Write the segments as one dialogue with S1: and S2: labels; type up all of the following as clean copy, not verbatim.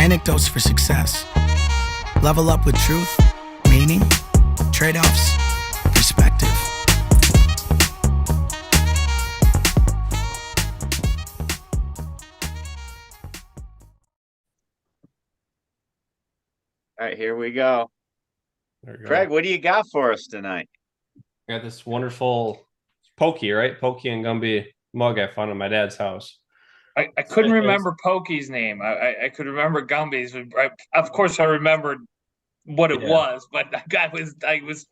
S1: Anecdotes for success. Level up with truth, meaning, trade-offs, perspective.
S2: All right, here we go.
S3: There we go.
S2: Craig, what do you got for us tonight?
S3: I got this wonderful Pokey, right? Pokey and Gumby mug I found at my dad's house.
S4: I couldn't remember Pokey's name. I could remember Gumby's. Of course, I remembered what it was, but I was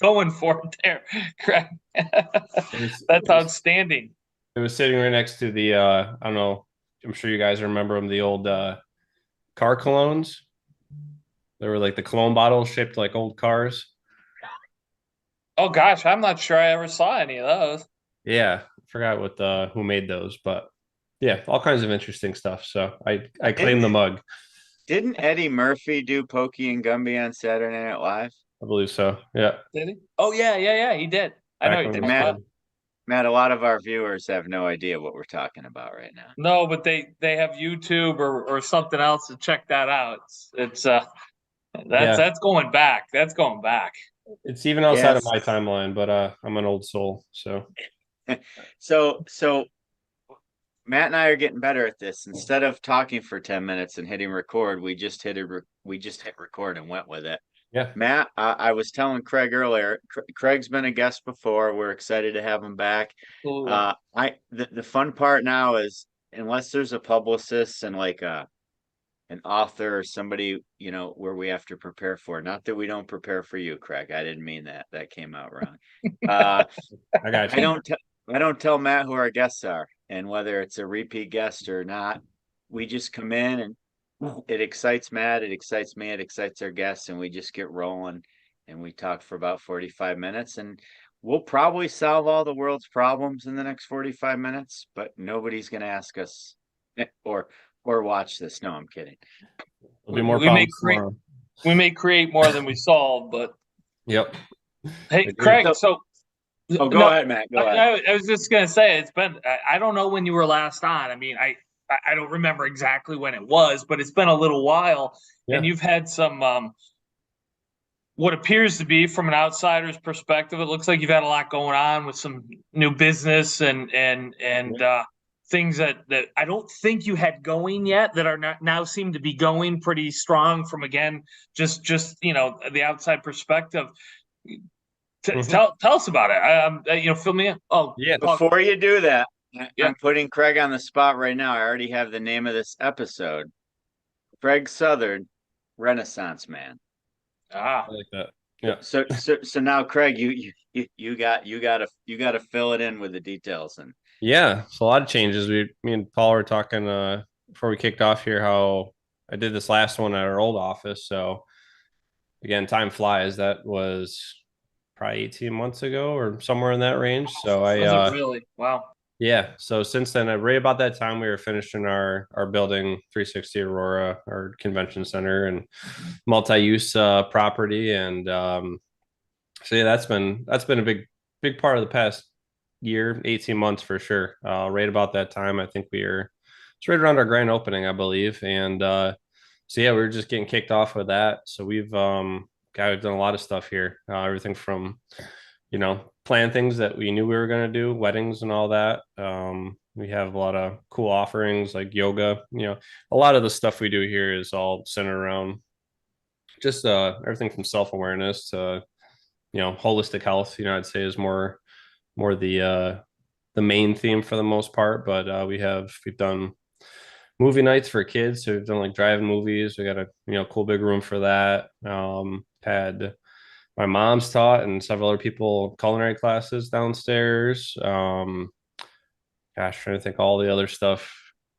S4: going for it there, Craig. That's outstanding.
S3: It was sitting right next to the I don't know. I'm sure you guys remember them. The old car colognes. They were like the cologne bottles shaped like old cars.
S4: Oh gosh, I'm not sure I ever saw any of those.
S3: Yeah, I forgot what who made those, but yeah, all kinds of interesting stuff. So I claim the mug.
S2: Didn't Eddie Murphy do Pokey and Gumby on Saturday Night Live?
S3: I believe so. Yeah.
S4: Did he? Oh yeah, he did. I know he did.
S2: Matt, a lot of our viewers have no idea what we're talking about right now.
S4: No, but they have YouTube or something else to check that out. That's going back. That's going back.
S3: It's even outside of my timeline, but I'm an old soul, so.
S2: So Matt and I are getting better at this. Instead of talking for 10 minutes and hitting record, we just hit record and went with it.
S3: Yeah.
S2: Matt, I was telling Craig earlier, Craig's been a guest before. We're excited to have him back. The fun part now is, unless there's a publicist and like an author or somebody, where we have to prepare for. Not that we don't prepare for you, Craig. I didn't mean that. That came out wrong.
S3: I got you.
S2: I don't tell Matt who our guests are, and whether it's a repeat guest or not. We just come in and it excites Matt, it excites me, it excites our guests, and we just get rolling and we talk for about 45 minutes, and we'll probably solve all the world's problems in the next 45 minutes, but nobody's going to ask us or watch this. No, I'm kidding.
S3: There'll be more problems tomorrow.
S4: We may create more than we solve, but
S3: yep.
S4: Hey, Craig,
S2: go ahead, Matt. Go ahead.
S4: I was just going to say, it's been, I don't know when you were last on. I mean, I don't remember exactly when it was, but it's been a little while. Yeah. And you've had some, what appears to be, from an outsider's perspective, it looks like you've had a lot going on with some new business and things that I don't think you had going yet that are now seem to be going pretty strong from, again, just the outside perspective. Tell us about it. Fill me in. Oh,
S3: yeah.
S2: Before you do that, I'm putting Craig on the spot right now. I already have the name of this episode. Craig Southard, Renaissance Man.
S3: I like that. Yeah.
S2: So now, Craig, you got to fill it in with the details. And
S3: yeah, it's a lot of changes. Me and Paul were talking before we kicked off here how I did this last one at our old office. So again, time flies. That was probably 18 months ago or somewhere in that range. So
S4: really? Wow.
S3: Yeah. So since then, right about that time, we were finishing our building 360 Aurora, our convention center and multi-use property. And so yeah, that's been a big part of the past year, 18 months for sure. Right about that time, I think it's right around our grand opening, I believe. And so yeah, we were just getting kicked off with that. So we've done a lot of stuff here. Everything from, plan things that we knew we were going to do, weddings and all that. We have a lot of cool offerings like yoga. A lot of the stuff we do here is all centered around just everything from self-awareness to, holistic health, I'd say is more the main theme for the most part. But we've done movie nights for kids. So we've done like drive-in movies. We got a cool big room for that. Had my mom's taught and several other people culinary classes downstairs. Trying to think all the other stuff.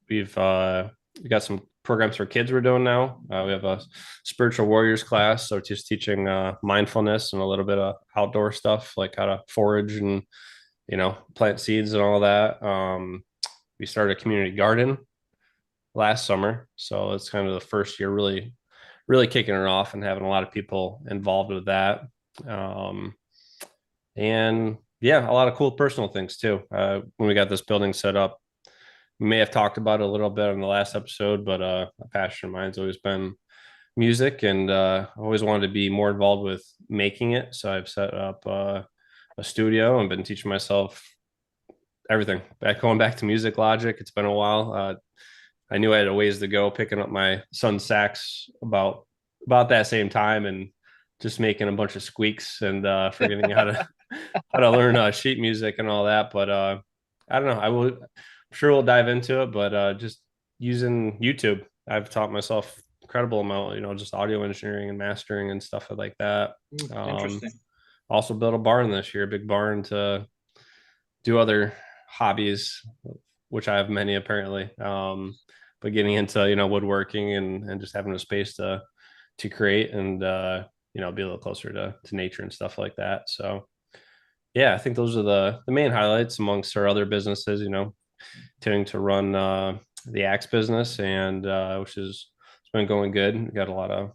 S3: We got some programs for kids we're doing now. We have a spiritual warriors class, so just teaching mindfulness and a little bit of outdoor stuff, like how to forage and plant seeds and all that. We started a community garden last summer, so it's kind of the first year really kicking it off and having a lot of people involved with that. And yeah, a lot of cool personal things too. When we got this building set up, may have talked about it a little bit on the last episode, but a passion of mine's always been music, and I always wanted to be more involved with making it. So I've set up a studio and been teaching myself everything. Going back to music logic, it's been a while. I knew I had a ways to go picking up my son's sax about that same time, and just making a bunch of squeaks and forgetting how to learn sheet music and all that. But I don't know. I'm sure we'll dive into it, but just using YouTube, I've taught myself incredible amount, just audio engineering and mastering and stuff like that.
S4: Interesting.
S3: Also built a barn this year, a big barn to do other hobbies, which I have many apparently. But getting into, woodworking and just having a space to create and, be a little closer to nature and stuff like that. So yeah, I think those are the main highlights amongst our other businesses, continuing to run the axe business, and which is it's been going good. We got a lot of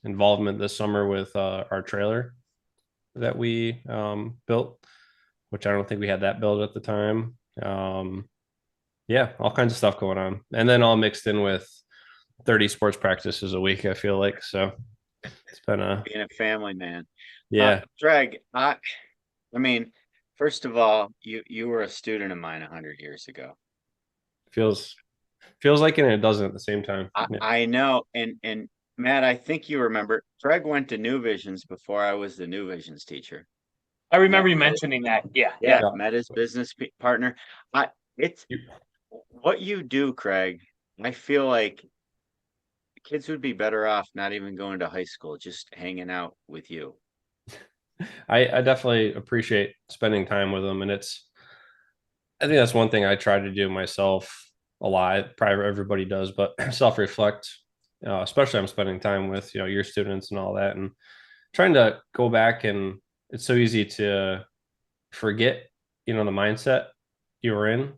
S3: involvement this summer with our trailer that we built, which I don't think we had that built at the time. Yeah, all kinds of stuff going on, and then all mixed in with 30 sports practices a week, I feel like. So it's been
S2: being a family man.
S3: Yeah.
S2: Greg, I mean, first of all, you were a student of mine 100 years ago.
S3: Feels like it, and it doesn't at the same time.
S2: I know. And Matt, I think you remember Greg went to New Visions before I was the New Visions teacher.
S4: I remember you mentioning that. Yeah.
S2: Met his business partner. It's what you do, Craig. I feel like kids would be better off not even going to high school, just hanging out with you.
S3: I definitely appreciate spending time with them, and I think that's one thing I try to do myself a lot. Probably everybody does, but self-reflect, especially I'm spending time with, your students and all that, and trying to go back. And it's so easy to forget, the mindset you were in.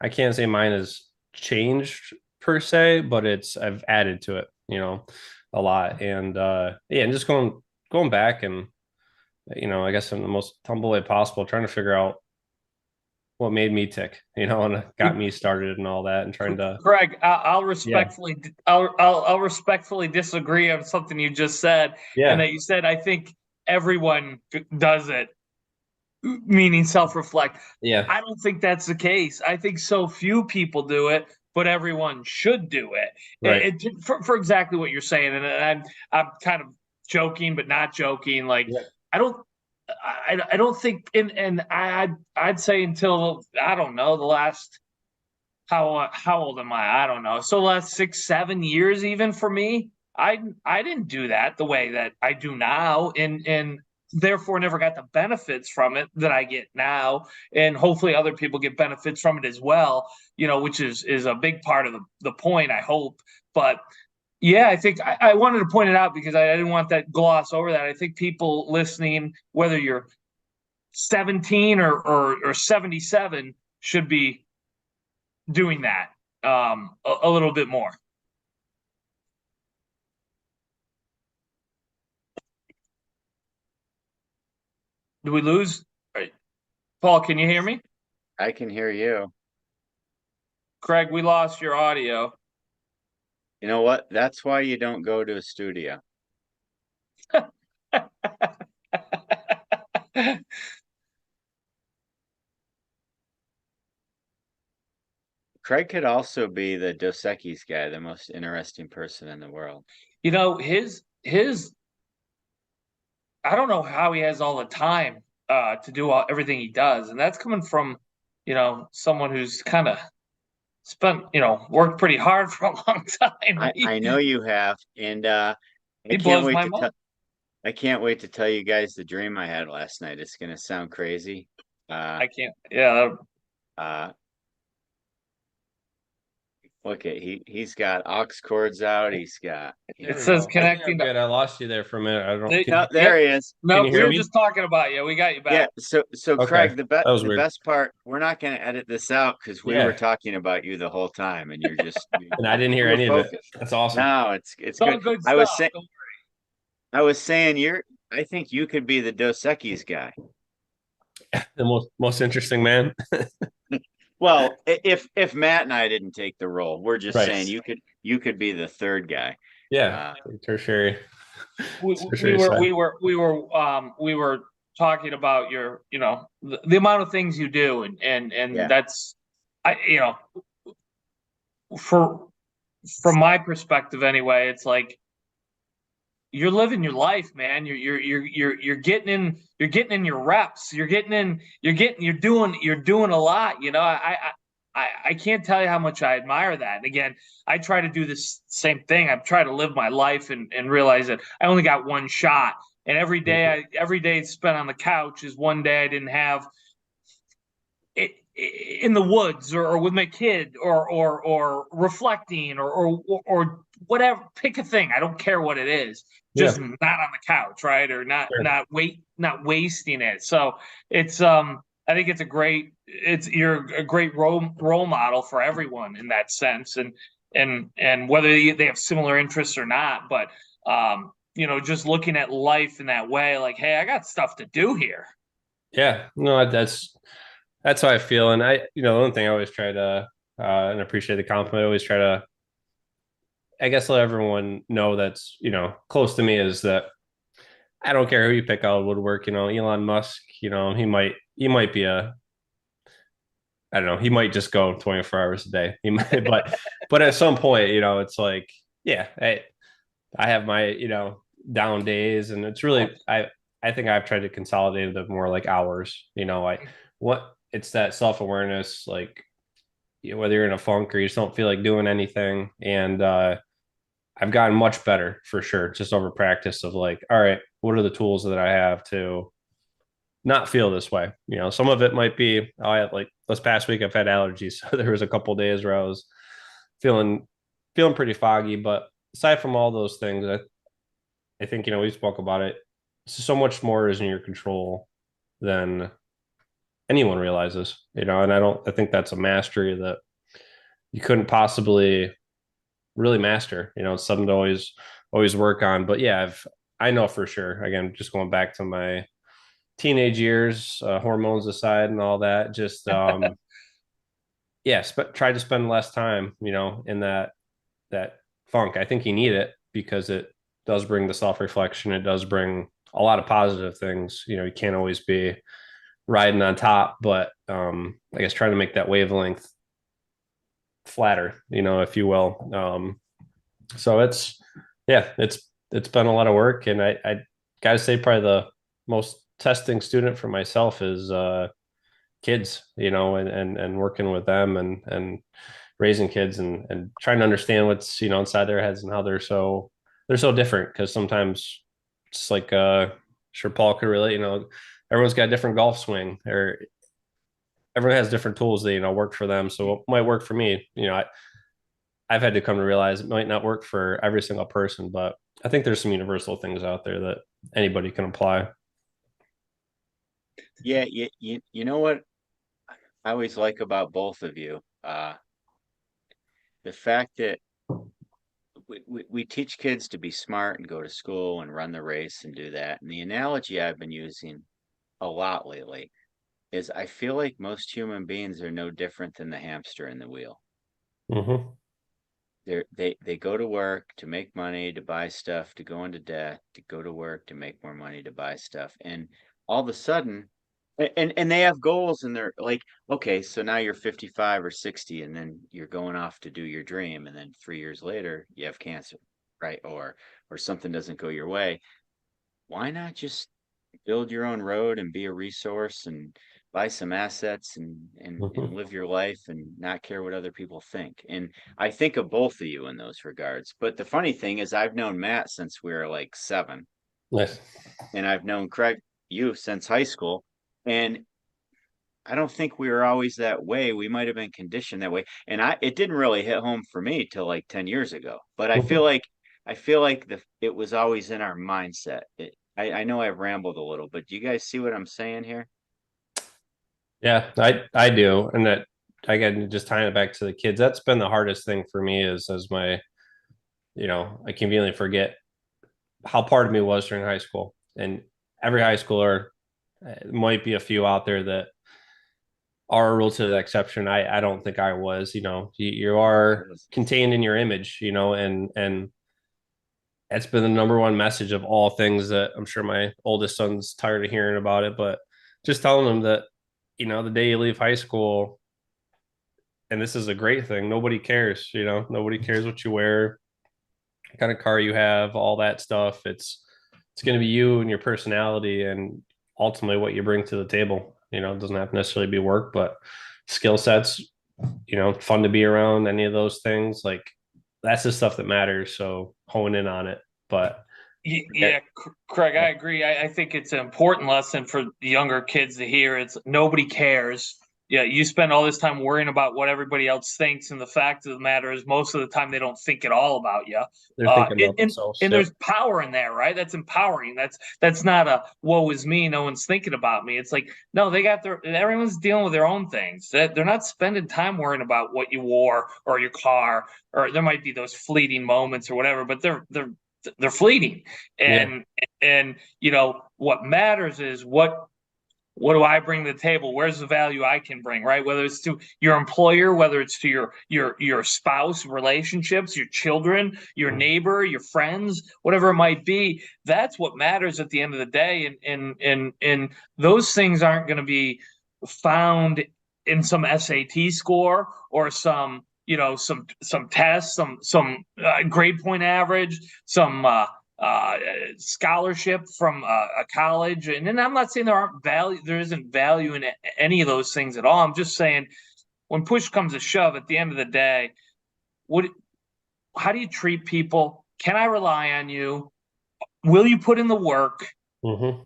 S3: I can't say mine has changed per se, but I've added to it, a lot. And and just going back and, I guess in the most humble way possible, trying to figure out what made me tick, and got me started and all that, and trying to.
S4: Greg, I'll respectfully, I'll respectfully disagree on something you just said.
S3: Yeah.
S4: And that you said, I think everyone does it, meaning self-reflect.
S3: Yeah.
S4: I don't think that's the case. I think so few people do it, but everyone should do it.
S3: Right.
S4: For exactly what you're saying. And I'm kind of joking, but not joking. Like, yeah. I don't think, and I'd say until, I don't know, the last, how old am I? I don't know. So the last 6-7 years, even for me, I didn't do that the way that I do now, and therefore never got the benefits from it that I get now. And hopefully other people get benefits from it as well, which is a big part of the point, I hope. But yeah, I think I wanted to point it out because I didn't want that gloss over that. I think people listening, whether you're 17 or 77, should be doing that a little bit more. Did we lose? Right. Paul, can you hear me?
S2: I can hear you.
S4: Craig, we lost your audio.
S2: You know what? That's why you don't go to a studio. Craig could also be the Dos Equis guy, the most interesting person in the world.
S4: His I don't know how he has all the time to do everything he does. And that's coming from, someone who's kind of spent, worked pretty hard for a long time.
S2: I know you have. And
S4: he blows my mind.
S2: I can't wait to tell you guys the dream I had last night. It's going to sound crazy.
S4: I can't. Yeah.
S2: Look at he's got aux cords out. He's got.
S4: It says connecting.
S3: Good. I lost you there for a minute. I don't.
S2: No, there he is.
S4: No, we were just talking about you. We got you back.
S2: Yeah. So
S3: Okay.
S2: Craig, the best part. We're not going to edit this out because we were talking about you the whole time, and you're just.
S3: And I didn't hear any of it. That's awesome.
S2: No, it's good.
S4: Good
S2: I
S4: stuff.
S2: was saying I think you could be the Dos Equis guy.
S3: The most interesting man.
S2: Well, if Matt and I didn't take the role, we're just saying
S3: Right.
S2: you could be the third guy.
S3: Yeah.
S2: Uh,
S3: Tertiary.
S4: We
S3: Tertiary
S4: were
S3: side.
S4: we were talking about your, the amount of things you do, and
S2: yeah,
S4: that's, I for from my perspective anyway, it's like you're living your life, man. You're getting in your reps. You're doing a lot. I can't tell you how much I admire that. And again, I try to do this same thing. I try to live my life and realize that I only got one shot. And every day spent on the couch is one day I didn't have it in the woods, or with my kid, or reflecting, or whatever. Pick a thing. I don't care what it is.
S3: Yeah.
S4: Just not on the couch, right? Or
S3: Sure.
S4: not wasting it. So it's I think you're a great role model for everyone in that sense, and whether they have similar interests or not, but just looking at life in that way, like, hey, I got stuff to do here.
S3: Yeah. No, that's how I feel. And the one thing I always try to, and appreciate the compliment, I always try to, I guess, let everyone know that's, close to me, is that I don't care who you pick out of woodwork. Elon Musk, he might be I don't know, he might just go 24 hours a day. He might, but at some point, it's like, yeah, I have my, down days, and it's really, I think I've tried to consolidate the more like hours, it's that self-awareness, like, whether you're in a funk or you just don't feel like doing anything. And I've gotten much better for sure, just over practice of like, all right, what are the tools that I have to not feel this way? Some of it might be, I had, like, this past week I've had allergies. So there was a couple days where I was feeling pretty foggy. But aside from all those things, I think, we spoke about it. So much more is in your control than anyone realizes, and I think that's a mastery that you couldn't possibly really master. It's something to always work on. But yeah, I know for sure, again, just going back to my teenage years, hormones aside and all that, just yes, but try to spend less time, in that funk. I think you need it because it does bring the self-reflection. It does bring a lot of positive things. You can't always be riding on top, but I guess trying to make that wavelength flatter, if you will. So it's been a lot of work, and I gotta say, probably the most testing student for myself is kids, and working with them, and raising kids, and trying to understand what's, inside their heads, and how they're so different. Because sometimes, just like sure Paul could relate, everyone's got a different golf swing, or everyone has different tools that, work for them. So what might work for me, I've had to come to realize it might not work for every single person. But I think there's some universal things out there that anybody can apply.
S2: yeah. You know what I always like about both of you, the fact that we teach kids to be smart and go to school and run the race and do that. And the analogy I've been using a lot lately is I feel like most human beings are no different than the hamster in the wheel.
S3: Mm-hmm.
S2: They go to work to make money, to buy stuff, to go into debt, to go to work to make more money, to buy stuff. And all of a sudden, and they have goals, and they're like, okay, so now you're 55 or 60, and then you're going off to do your dream, and then 3 years later you have cancer, right? Or something doesn't go your way. Why not just build your own road and be a resource and buy some assets, and
S3: Mm-hmm.
S2: live your life and not care what other people think? And I think of both of you in those regards. But the funny thing is, I've known Matt since we were like 7,
S3: Nice.
S2: and I've known Craig, you, since high school. And I don't think we were always that way. We might have been conditioned that way. And it didn't really hit home for me till like 10 years ago. But
S3: Mm-hmm.
S2: I feel like it was always in our mindset. I know I've rambled a little, but do you guys see what I'm saying here?
S3: Yeah, I do. And that, again, just tying it back to the kids, that's been the hardest thing for me, is as my, I conveniently forget how part of me was during high school. And every high schooler, might be a few out there that are a rule to the exception. I don't think I was, you are contained in your image, and that's been the number one message of all things that I'm sure my oldest son's tired of hearing about it, but just telling them that, the day you leave high school, and this is a great thing, nobody cares, nobody cares what you wear, what kind of car you have, all that stuff. It's going to be you and your personality and ultimately what you bring to the table. It doesn't have to necessarily be work, but skill sets, fun to be around, any of those things. Like that's the stuff that matters. So hone in on it. But
S4: yeah, Craig, I agree. I think it's an important lesson for the younger kids to hear. It's nobody cares. Yeah, you spend all this time worrying about what everybody else thinks, and the fact of the matter is, most of the time they don't think at all about you.
S3: They're thinking about themselves.
S4: And there's power in that, right? That's empowering. That's not a woe is me. No one's thinking about me. It's like no, everyone's dealing with their own things. They're not spending time worrying about what you wore or your car, or there might be those fleeting moments or whatever, but they're fleeting. And what matters is what do I bring to the table? Where's the value I can bring, right? Whether it's to your employer, whether it's to your spouse, relationships, your children, your neighbor, your friends, whatever it might be, that's what matters at the end of the day. And those things aren't going to be found in some SAT score or some test, some grade point average, some scholarship from a college. And then I'm not saying there isn't value in any of those things at all. I'm just saying when push comes to shove at the end of the day, how do you treat people? Can I rely on you? Will you put in the work?
S3: Mm-hmm.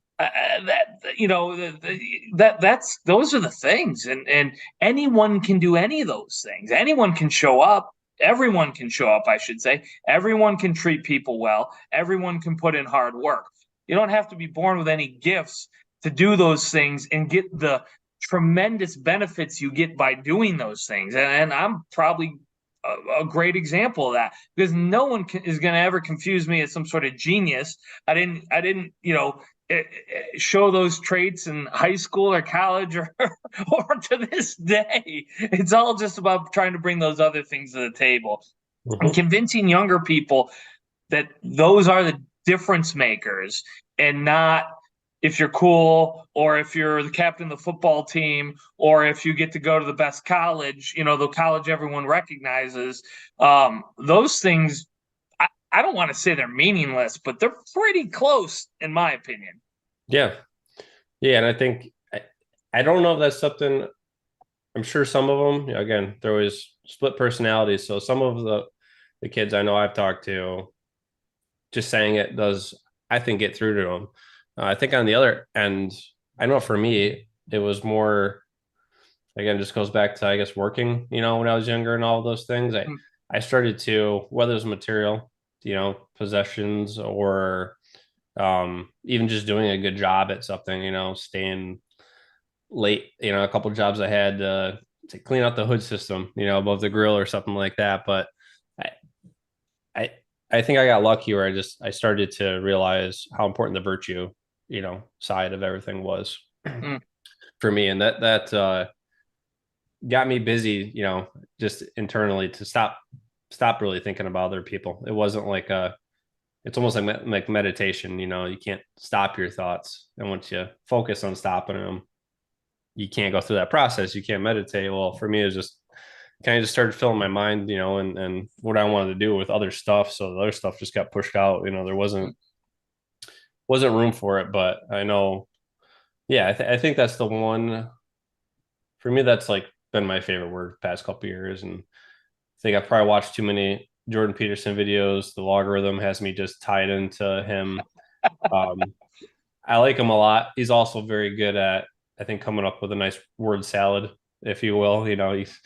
S4: Those are the things, and anyone can do any of those things. Anyone can show up. Everyone can show up, I should say. Everyone can treat people well. Everyone can put in hard work. You don't have to be born with any gifts to do those things and get the tremendous benefits you get by doing those things. And I'm probably a great example of that, because no one is going to ever confuse me as some sort of genius. I didn't show those traits in high school or college or to this day. It's all just about trying to bring those other things to the table and convincing younger people that those are the difference makers, and not if you're cool or if you're the captain of the football team or if you get to go to the best college, the college everyone recognizes. Those things, I don't want to say they're meaningless, but they're pretty close, in my opinion.
S3: Yeah. And I think, I don't know if that's something, I'm sure some of them, again, they're always split personalities. So some of the kids I know I've talked to, just saying it does, I think, get through to them. I think on the other end, I know for me, it was more, again, just goes back to, I guess, working, when I was younger and all of those things. I started to, whether it's material, possessions, or even just doing a good job at something, staying late, a couple of jobs I had to clean out the hood system, above the grill or something like that. But I think I got lucky where I started to realize how important the virtue, side of everything was for me. And that got me busy, just internally, to stop really thinking about other people. It wasn't like it's almost like meditation, you can't stop your thoughts. And once you focus on stopping them, you can't go through that process. You can't meditate. Well, for me, it was just kind of just started filling my mind, and what I wanted to do with other stuff. So the other stuff just got pushed out. There wasn't room for it. But I know, yeah, I think that's the one for me. That's like been my favorite word the past couple of years. And I think I've probably watched too many Jordan Peterson videos. The logarithm has me just tied into him. I like him a lot. He's also very good at, I think, coming up with a nice word salad, if you will. He's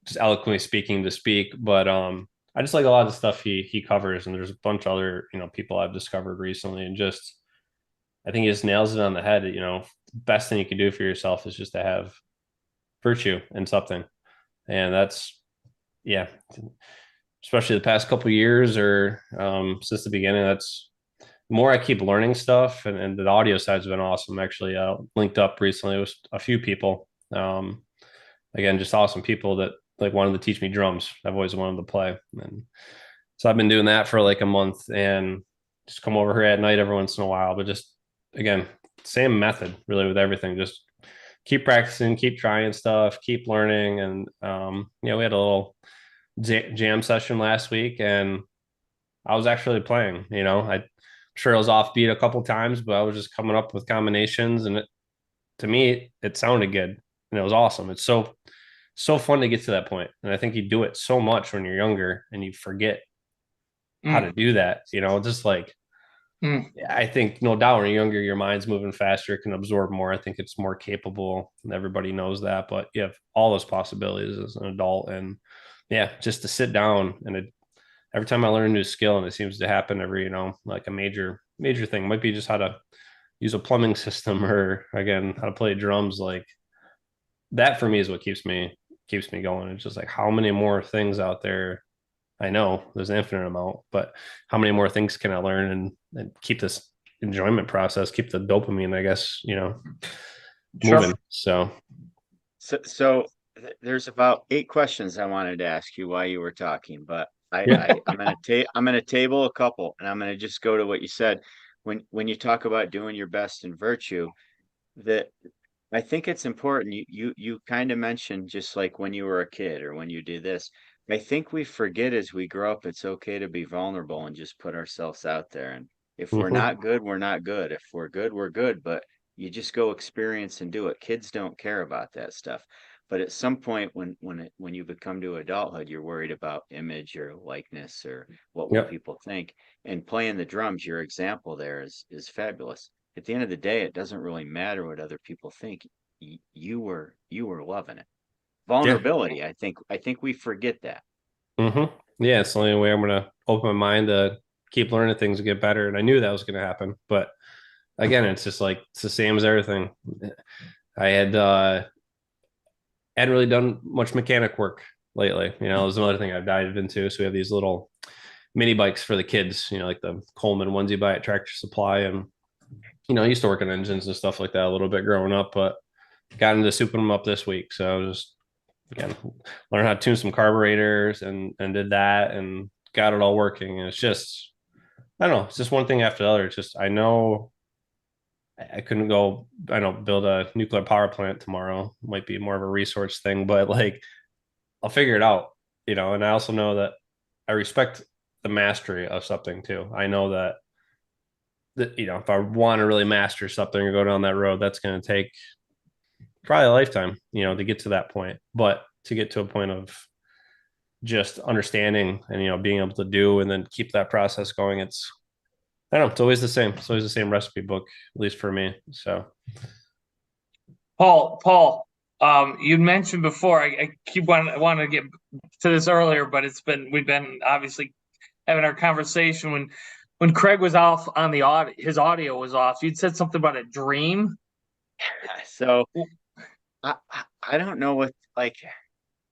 S3: just eloquently speaking to speak. But I just like a lot of the stuff he covers. And there's a bunch of other people I've discovered recently, and just I think he just nails it on the head. The best thing you can do for yourself is just to have virtue in something, and that's, yeah, especially the past couple of years, or since the beginning. That's the more I keep learning stuff, and the audio side's been awesome. Actually, linked up recently with a few people Again, just awesome people that like wanted to teach me drums. I've always wanted to play. And so I've been doing that for like a month and just come over here at night every once in a while. But just, again, same method really with everything. Just keep practicing, keep trying stuff, keep learning. And, we had a little jam session last week and I was actually playing, I'm sure I was offbeat a couple times, but I was just coming up with combinations and to me, it sounded good and it was awesome. It's so fun to get to that point. And I think you do it so much when you're younger and you forget how to do that, just like, I think no doubt when you're younger, your mind's moving faster, can absorb more. I think it's more capable and everybody knows that, but you have all those possibilities as an adult. And yeah, just to sit down and every time I learn a new skill, and it seems to happen every, like a major thing, might be just how to use a plumbing system or again, how to play drums. Like that for me is what keeps me going. It's just like how many more things out there. I know there's an infinite amount, but how many more things can I learn and keep this enjoyment process, keep the dopamine, I guess, moving.
S4: Sure.
S2: So there's about 8 questions I wanted to ask you while you were talking, but I'm gonna table a couple, and I'm gonna just go to what you said when you talk about doing your best in virtue. That I think it's important. You kind of mentioned just like when you were a kid or when you do this. I think we forget as we grow up, it's okay to be vulnerable and just put ourselves out there. And if we're not good, we're not good. If we're good, we're good. But you just go experience and do it. Kids don't care about that stuff. But at some point when you become to adulthood, you're worried about image or likeness or what will
S3: Yep.
S2: people think. And playing the drums, your example there is fabulous. At the end of the day, it doesn't really matter what other people think. You were loving it. Vulnerability. I think we forget that.
S3: Yeah, it's the only way I'm gonna open my mind to keep learning things and get better. And I knew that was gonna happen. But again, it's just like it's the same as everything. I hadn't really done much mechanic work lately. There's another thing I've dived into. So we have these little mini bikes for the kids, like the Coleman ones you buy at Tractor Supply. And, I used to work on engines and stuff like that a little bit growing up, but got into souping them up this week. So I was just, again, learn how to tune some carburetors and did that and got it all working. And it's just, I don't know, it's just one thing after the other. It's just, I know I couldn't go, build a nuclear power plant tomorrow. Might be more of a resource thing, but like I'll figure it out, and I also know that I respect the mastery of something too. I know that if I want to really master something or go down that road, that's going to take probably a lifetime, to get to that point. But to get to a point of just understanding and, being able to do and then keep that process going, I don't know, it's always the same. It's always the same recipe book, at least for me. So
S4: Paul, you mentioned before, I keep wanting to get to this earlier, but we've been obviously having our conversation when Craig was off on the audio, his audio was off. You'd said something about a dream.
S2: So I don't know what,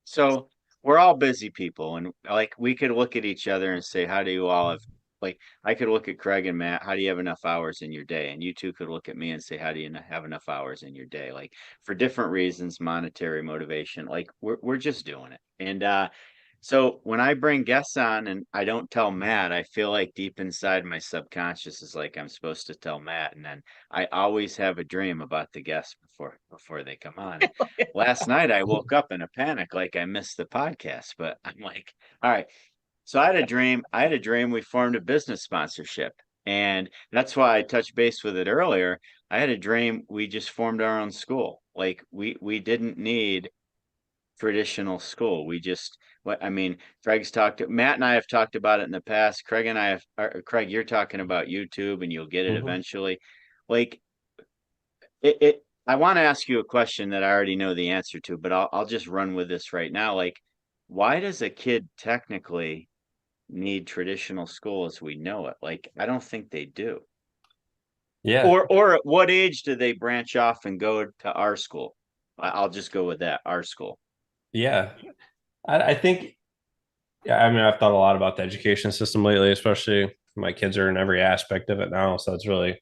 S2: so we're all busy people, and like we could look at each other and say, how do you all have, like, I could look at Craig and Matt, how do you have enough hours in your day? And you two could look at me and say, how do you have enough hours in your day? Like for different reasons, monetary motivation, like we're just doing it. And so when I bring guests on and I don't tell Matt, I feel like deep inside my subconscious is like I'm supposed to tell Matt. And then I always have a dream about the guests before they come on. Last night I woke up in a panic, like I missed the podcast, but I'm like, all right. So I had a dream we formed a business sponsorship. And that's why I touched base with it earlier. I had a dream we just formed our own school. Like we didn't need traditional school. Matt and I have talked about it in the past. Craig and I have, Craig, you're talking about YouTube and you'll get it eventually. Like I want to ask you a question that I already know the answer to, but I'll just run with this right now. Like, why does a kid technically need traditional school as we know it? Like, I don't think they do.
S3: Yeah.
S2: Or at what age do they branch off and go to our school? I'll just go with that, our school.
S3: Yeah. I think, I've thought a lot about the education system lately, especially my kids are in every aspect of it now. So it's really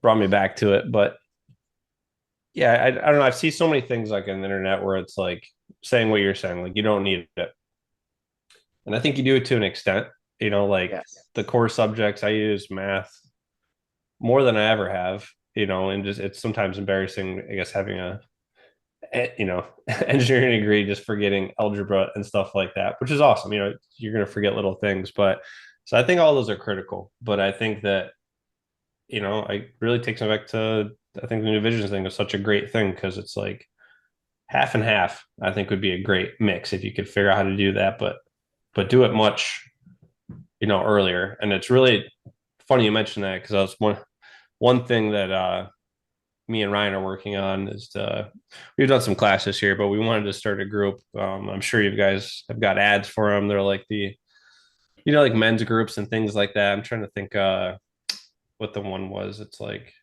S3: brought me back to it. But yeah, I don't know. I've seen so many things like on the internet where it's like saying what you're saying, like you don't need it. And I think you do it to an extent, like
S2: Yes.
S3: the core subjects. I use math more than I ever have, and just it's sometimes embarrassing, I guess, having engineering degree, just forgetting algebra and stuff like that, which is awesome. You're going to forget little things, but so I think all those are critical. But I think that, I really takes me back to, I think the new vision thing is such a great thing because it's like half and half, I think would be a great mix if you could figure out how to do that, but do it much, earlier. And it's really funny you mentioned that because I was one thing that me and Ryan are working on is we've done some classes here, but we wanted to start a group. I'm sure you guys have got ads for them. They're like like men's groups and things like that. I'm trying to think what the one was. It's like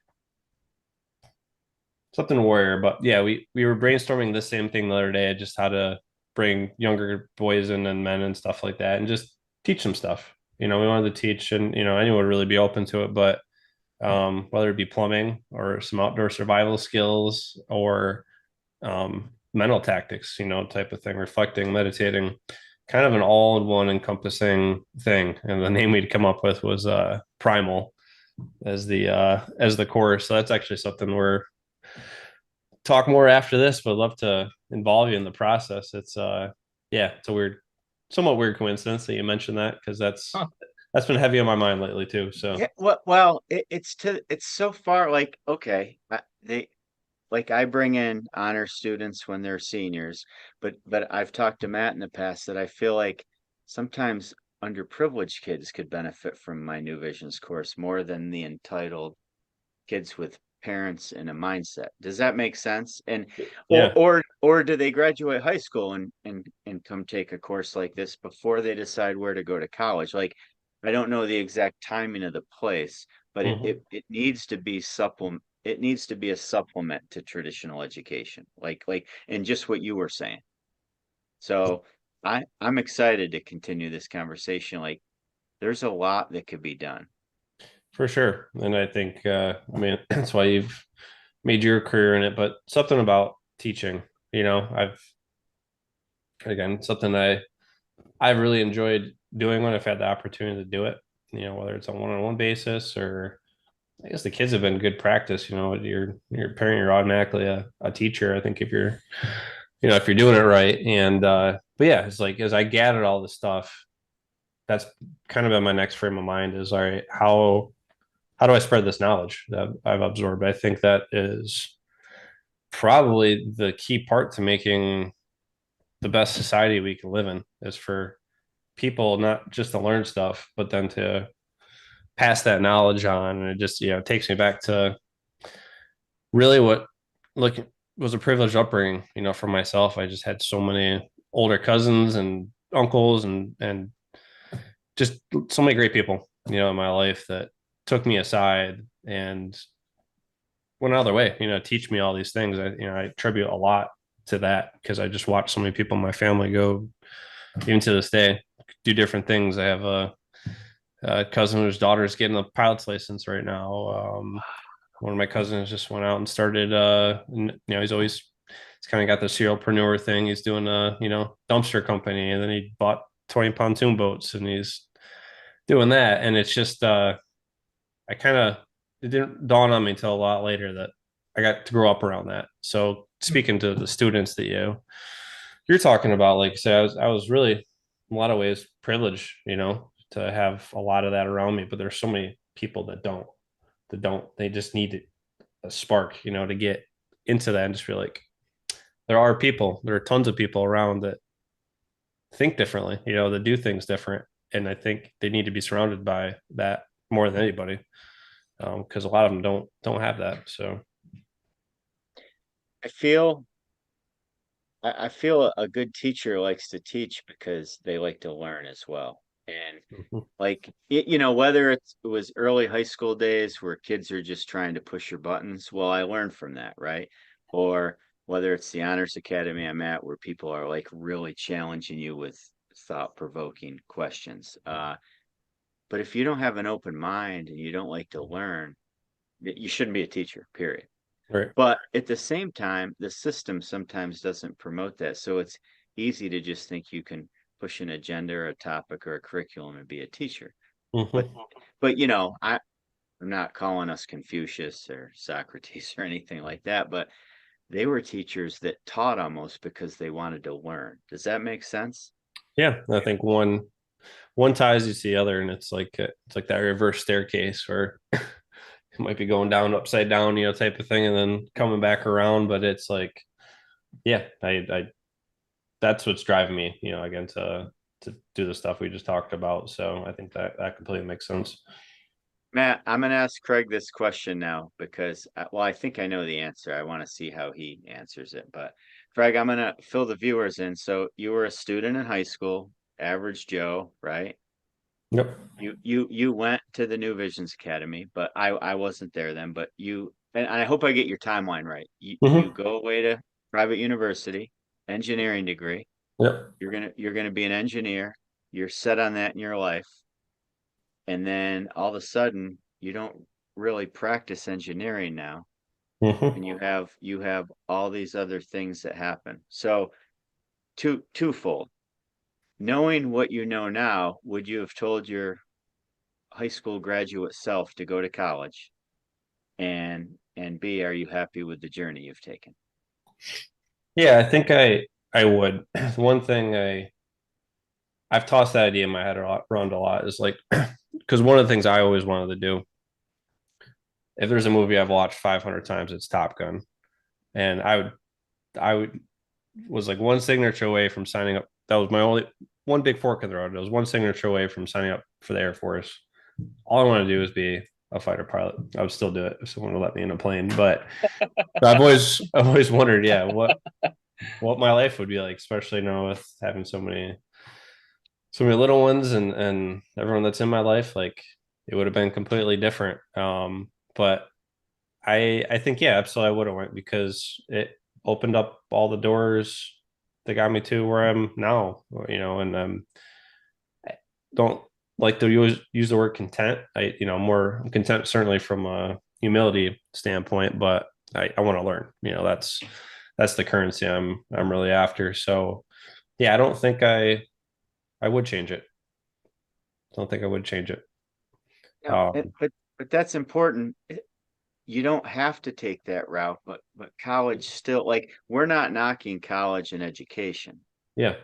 S3: something warrior, but yeah, we were brainstorming the same thing the other day, just how to bring younger boys in and men and stuff like that, and just teach them stuff. We wanted to teach, and anyone would really be open to it, but whether it be plumbing or some outdoor survival skills or mental tactics, type of thing, reflecting, meditating, kind of an all-in-one encompassing thing. And the name we'd come up with was Primal as the course. So that's actually something we're talk more after this, but I'd love to involve you in the process. It's yeah, it's a somewhat weird coincidence that you mentioned that because
S4: Huh.
S3: that's been heavy on my mind lately too. So
S2: Yeah, well, it's so far like okay, they like I bring in honor students when they're seniors, but I've talked to Matt in the past that I feel like sometimes underprivileged kids could benefit from my New Visions course more than the entitled kids with parents in a mindset. Does that make sense? And
S3: yeah,
S2: or do they graduate high school and come take a course like this before they decide where to go to college? Like I don't know the exact timing of the place, but
S3: mhm.
S2: it needs to be supplement it needs to be a supplement to traditional education. Like and just what you were saying. So I'm excited to continue this conversation. Like there's a lot that could be done.
S3: For sure. And I think I mean that's why you've made your career in it, but something about teaching, I've again something I've really enjoyed doing when I've had the opportunity to do it, whether it's on one-on-one basis or I guess the kids have been good practice. You're a parent, you're automatically a teacher. I think if you're doing it right. And but yeah, it's like as I gathered all this stuff, that's kind of been my next frame of mind is all right, how do I spread this knowledge that I've absorbed? I think that is probably the key part to making the best society we can live in is for people not just to learn stuff, but then to pass that knowledge on. And it just, takes me back to really what look was a privileged upbringing, for myself. I just had so many older cousins and uncles and just so many great people, in my life that took me aside and went out of their way, teach me all these things. I attribute a lot to that because I just watched so many people in my family go, even to this day, do different things. I have a cousin whose daughter is getting a pilot's license right now. One of my cousins just went out and started, he's kind of got the serialpreneur thing. He's doing a, dumpster company, and then he bought 20 pontoon boats and he's doing that. And it's just, I kind of, it didn't dawn on me until a lot later that I got to grow up around that. So speaking to the students that you're talking about, like I said, I was really in a lot of ways privileged, to have a lot of that around me. But there's so many people that don't. They just need a spark, to get into that and just feel like there are tons of people around that think differently, that do things different. And I think they need to be surrounded by that more than anybody. Because a lot of them don't have that. So
S2: I feel I feel a good teacher likes to teach because they like to learn as well. And
S3: mhm.
S2: like whether it was early high school days where kids are just trying to push your buttons, well, I learned from that, right? Or whether it's the honors academy I'm at where people are like really challenging you with thought-provoking questions. But if you don't have an open mind and you don't like to learn, you shouldn't be a teacher, period.
S3: Right.
S2: But at the same time, the system sometimes doesn't promote that. So it's easy to just think you can push an agenda or a topic or a curriculum and be a teacher. But
S3: Mhm.
S2: but you know, I'm not calling us Confucius or Socrates or anything like that, but they were teachers that taught almost because they wanted to learn. Does that make sense?
S3: Yeah, I think one ties you to the other, and it's like that reverse staircase where it might be going down upside down, type of thing, and then coming back around. But it's like, yeah, I that's what's driving me, again to do the stuff we just talked about. So I think that completely makes sense.
S2: Matt, I'm gonna ask Craig this question now because, well, I think I know the answer. I want to see how he answers it. But Craig, I'm gonna fill the viewers in. So you were a student in high school, average Joe, right?
S3: Yep.
S2: You went to the New Visions Academy, but I wasn't there then. But and I hope I get your timeline right. You
S3: Hmm.
S2: go away to private university, engineering degree.
S3: Yep.
S2: You're gonna be an engineer. You're set on that in your life, and then all of a sudden you don't really practice engineering now, and
S3: Hmm.
S2: you have all these other things that happen. So twofold. Knowing what you know now, would you have told your high school graduate self to go to college? And B, are you happy with the journey you've taken?
S3: Yeah, I think I would. One thing I've tossed that idea in my head around a lot is like, because one of the things I always wanted to do, if there's a movie I've watched 500 times, it's Top Gun, and I would was like one signature away from signing up. That was my only one big fork in the road. It was one signature away from signing up for the Air Force. All I want to do is be a fighter pilot. I would still do it if someone would let me in a plane. But I've always wondered, yeah, what my life would be like, especially now with having so many little ones and everyone that's in my life. Like it would have been completely different. But I think, yeah, absolutely I would have went because it opened up all the doors that got me to where I'm now, and don't like to use the word content. I'm content certainly from a humility standpoint, but I want to learn. That's the currency I'm really after. So yeah, I don't think I would change it. Don't think I would change it.
S2: No,
S3: Um,
S2: but that's important. You don't have to take that route, but college still, like, we're not knocking college and education.
S3: yeah.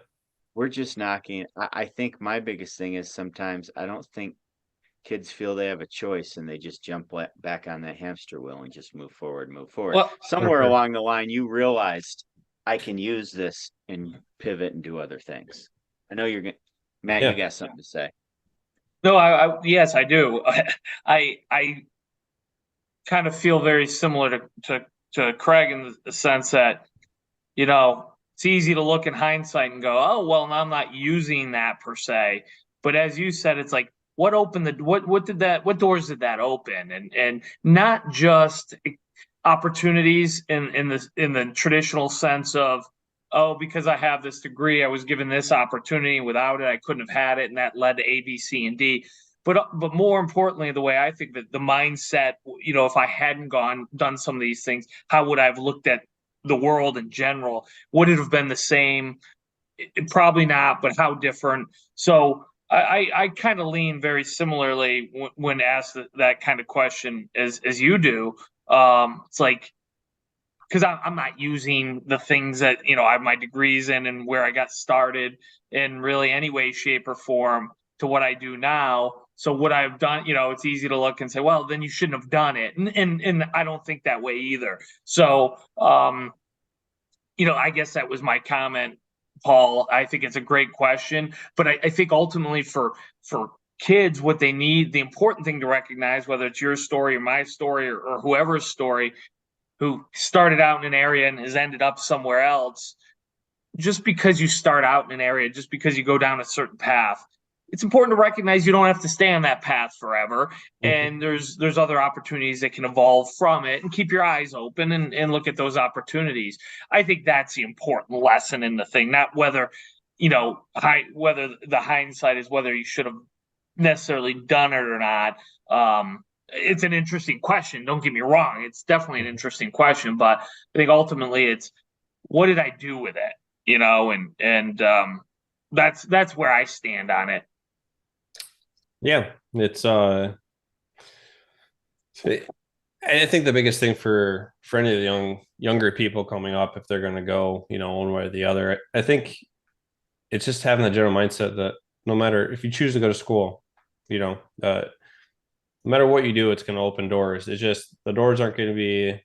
S2: We're just knocking. I think my biggest thing is sometimes I don't think kids feel they have a choice and they just jump back on that hamster wheel and just move forward, move forward.
S4: Well,
S3: For
S2: Somewhere
S3: sure.
S2: along the line, you realized I can use this and pivot and do other things. I know you're going to, Matt, you
S3: Yeah.
S2: got something to say.
S4: no, yes, I do. I kind of feel very similar to Craig in the sense that, it's easy to look in hindsight and go, oh, well, I'm not using that per se. But as you said, it's like, what doors did that open? And not just opportunities in the traditional sense of, oh, because I have this degree, I was given this opportunity. Without it, I couldn't have had it, and that led to A, B, C, and D. But more importantly, the way I think that the mindset, if I hadn't done some of these things, how would I have looked at the world in general? Would it have been the same? Probably not, but how different? So I kind of lean very similarly when asked that kind of question as you do. It's like, because I'm not using the things that I have my degrees in and where I got started in really any way, shape, or form to what I do now. So what I've done, it's easy to look and say, well, then you shouldn't have done it, and I don't think that way either. So I guess that was my comment, Paul. I think it's a great question, but I think ultimately for kids, what they need, the important thing to recognize, whether it's your story or my story or whoever's story, who started out in an area and has ended up somewhere else, just because you start out in an area, just because you go down a certain path, it's important to recognize you don't have to stay on that path forever.
S3: Mhm.
S4: And there's other opportunities that can evolve from it, and keep your eyes open and look at those opportunities. I think that's the important lesson in the thing, not whether, whether the hindsight is whether you should have necessarily done it or not. it's an interesting question. Don't get me wrong. It's definitely an interesting question, but I think ultimately it's what did I do with it? And that's where I stand on it.
S3: Yeah, it's I think the biggest thing for any of the younger people coming up, if they're going to go, one way or the other, I think it's just having the general mindset that no matter if you choose to go to school, no matter what you do, it's going to open doors. It's just the doors aren't going to be.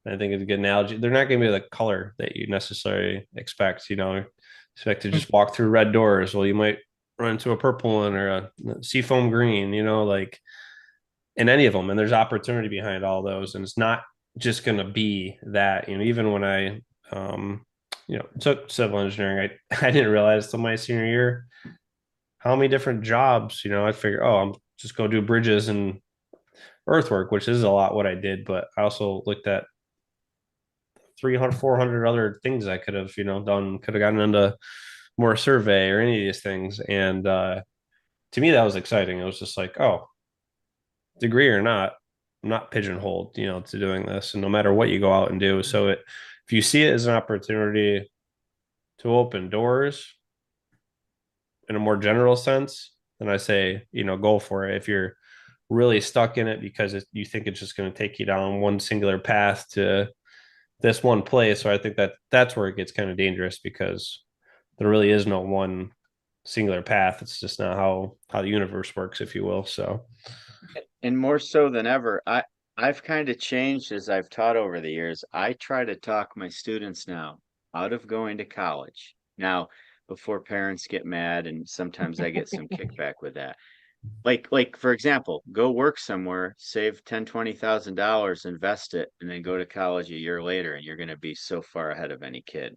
S3: I think it's a good analogy. They're not going to be the color that you necessarily expect. Expect to just walk through red doors. Well, you might run into a purple one or a seafoam green. Like in any of them, and there's opportunity behind all those, and it's not just going to be that. Even when I took civil engineering, I didn't realize till my senior year how many different jobs. I figured, oh, I'm just go do bridges and earthwork, which is a lot what I did, but I also looked at 300 400 other things I could have done. Could have gotten into more survey or any of these things, and to me that was exciting. It was just like, oh, degree or not, I'm not pigeonholed to doing this, and no matter what you go out and do. So if you see it as an opportunity to open doors in a more general sense, then I say go for it. If you're really stuck in it because you think it's just going to take you down one singular path to this one place, so I think that's where it gets kind of dangerous, because there really is no one singular path. It's just not how the universe works, if you will. So,
S2: And more so than ever, I've kind of changed as I've taught over the years. I try to talk my students now out of going to college. Now, before parents get mad, and sometimes I get some kickback with that. Like for example, go work somewhere, save $10,000-$20, invest it, and then go to college a year later, and you're going to be so far ahead of any kid.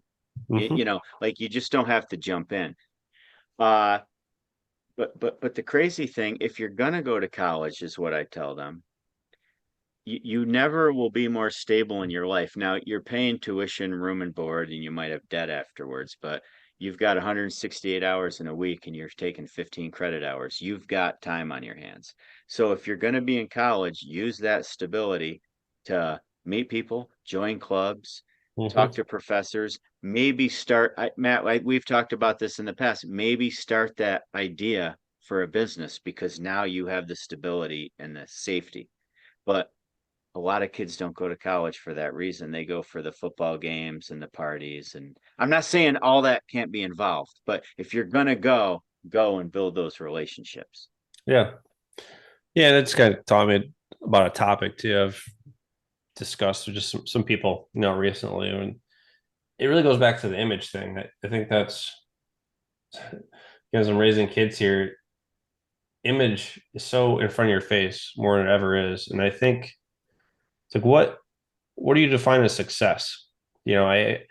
S2: Like you just don't have to jump in. Uh, but the crazy thing, if you're gonna go to college, is what I tell them, you never will be more stable in your life. Now you're paying tuition, room and board, and you might have debt afterwards, but you've got 168 hours in a week and you're taking 15 credit hours. You've got time on your hands. So if you're gonna be in college, use that stability to meet people, join clubs, talk to professors, maybe start, Matt, we've talked about this in the past, maybe start that idea for a business, because now you have the stability and the safety. But a lot of kids don't go to college for that reason. They go for the football games and the parties. And I'm not saying all that can't be involved, but if you're going to go and build those relationships.
S3: Yeah. Yeah. That's kind of taught me about a topic too. I've discussed with just some people, recently, and it really goes back to the image thing. I think that's, as I'm raising kids here, image is so in front of your face more than it ever is. And I think it's like, what do you define as success? I've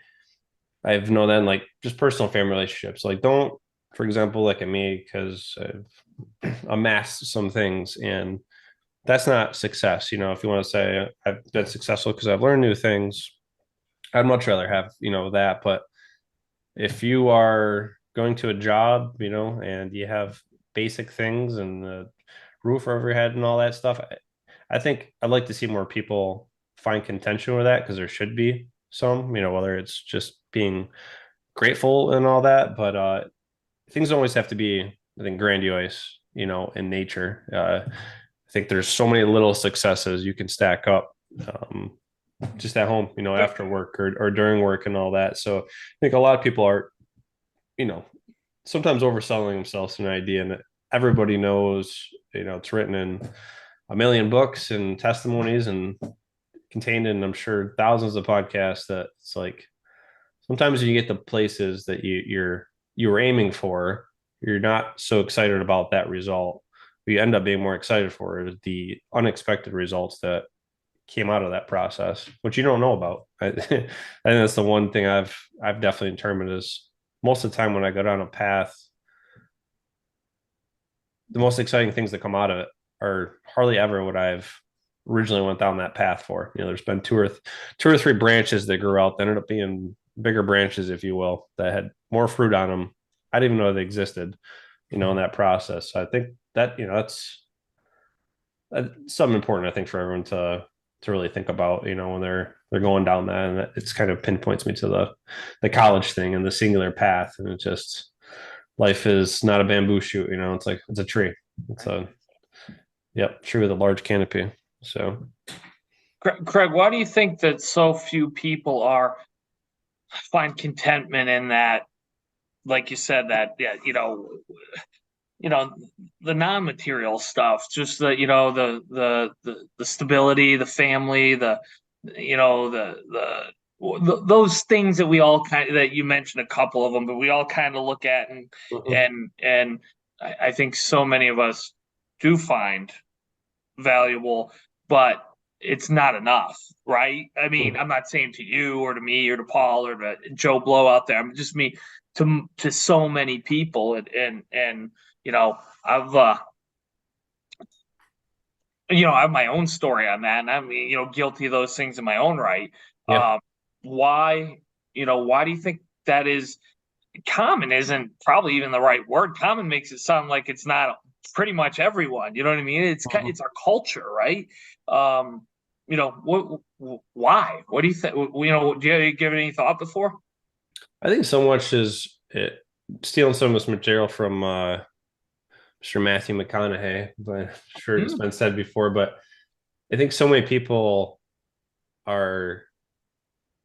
S3: known that in like just personal family relationships. Like, don't, for example, look at me because I've amassed some things, and that's not success. If you want to say I've been successful because I've learned new things, I'd much rather have, that. But if you are going to a job, and you have basic things and the roof over your head and all that stuff, I think I'd like to see more people find contention with that, because there should be some, whether it's just being grateful and all that. But things don't always have to be, I think, grandiose, in nature. I think there's so many little successes you can stack up just at home, after work or during work and all that. So I think a lot of people are, sometimes overselling themselves an idea, and everybody knows, it's written in a million books and testimonies and contained in, I'm sure, thousands of podcasts, that it's like sometimes you get the places that you were aiming for, you're not so excited about that result. You end up being more excited for the unexpected results that came out of that process, which you don't know about. I think that's the one thing I've definitely determined is, most of the time when I go down a path, the most exciting things that come out of it are hardly ever what I've originally went down that path for. There's been two or three branches that grew out that ended up being bigger branches, if you will, that had more fruit on them. I didn't even know they existed, in that process. So I think that, something important, I think, for everyone to really think about, when they're going down that. And it's kind of pinpoints me to the college thing and the singular path. And it just, life is not a bamboo shoot, it's like, it's a tree. It's a, yep, tree with a large canopy. So,
S4: Craig, why do you think that so few people find contentment in that? Like you said, that, yeah, the non-material stuff, just the stability, the family, those things that we all that you mentioned a couple of them, but we all kind of look at, and I think so many of us do find valuable, but it's not enough, right? I mean, I'm not saying to you or to me or to Paul or to Joe Blow out there. I'm just me to so many people, and I've I have my own story on that, and I'm guilty of those things in my own right.
S3: yeah.
S4: Why why do you think that is? Common isn't probably even the right word. Common makes it sound like it's not pretty much everyone. You know what I mean? It's our culture, right? Why? What do you think? Do you give it any thought before?
S3: I think so much is it stealing some of this material from Mr. Matthew McConaughey, but I'm sure it's been said before. But I think so many people are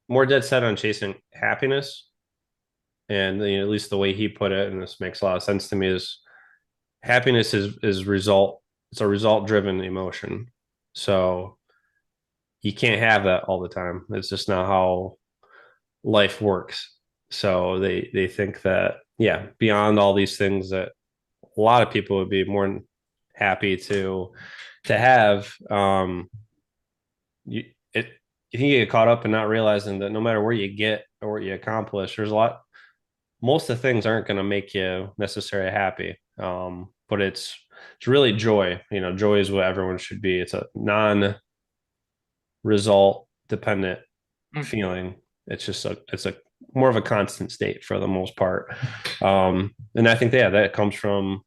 S3: more dead set on chasing happiness. And at least the way he put it, and this makes a lot of sense to me, is happiness is result. It's a result driven emotion. So you can't have that all the time. It's just not how life works. So they think that, yeah, beyond all these things that a lot of people would be more than happy to have, you it you can get caught up in not realizing that no matter where you get or what you accomplish, there's a lot. Most of the things aren't going to make you necessarily happy, but it's really joy. Joy is what everyone should be. It's a non-result dependent feeling. It's just it's a more of a constant state for the most part. And I think that comes from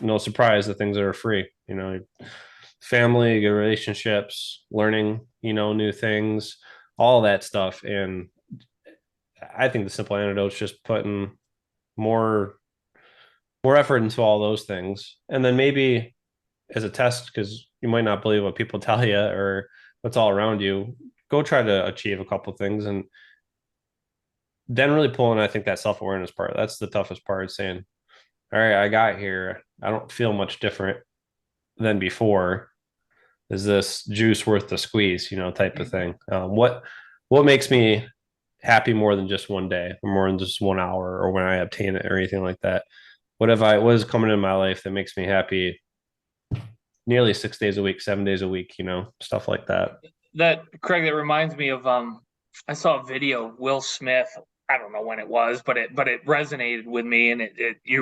S3: no surprise, the things that are free. Family, good relationships, learning, new things, all that stuff. And I think the simple antidote is just putting more effort into all those things. And then maybe as a test, because you might not believe what people tell you or what's all around you, go try to achieve a couple things, and then really pulling, I think, that self-awareness part. That's the toughest part, saying, all right, I got here. I don't feel much different than before. Is this juice worth the squeeze, type of thing? What makes me happy more than just one day or more than just 1 hour or when I obtain it or anything like that? What is coming in my life that makes me happy nearly 6 days a week, 7 days a week, stuff like that.
S4: Craig, that reminds me of, I saw a video, Will Smith, I don't know when it was, but it resonated with me. And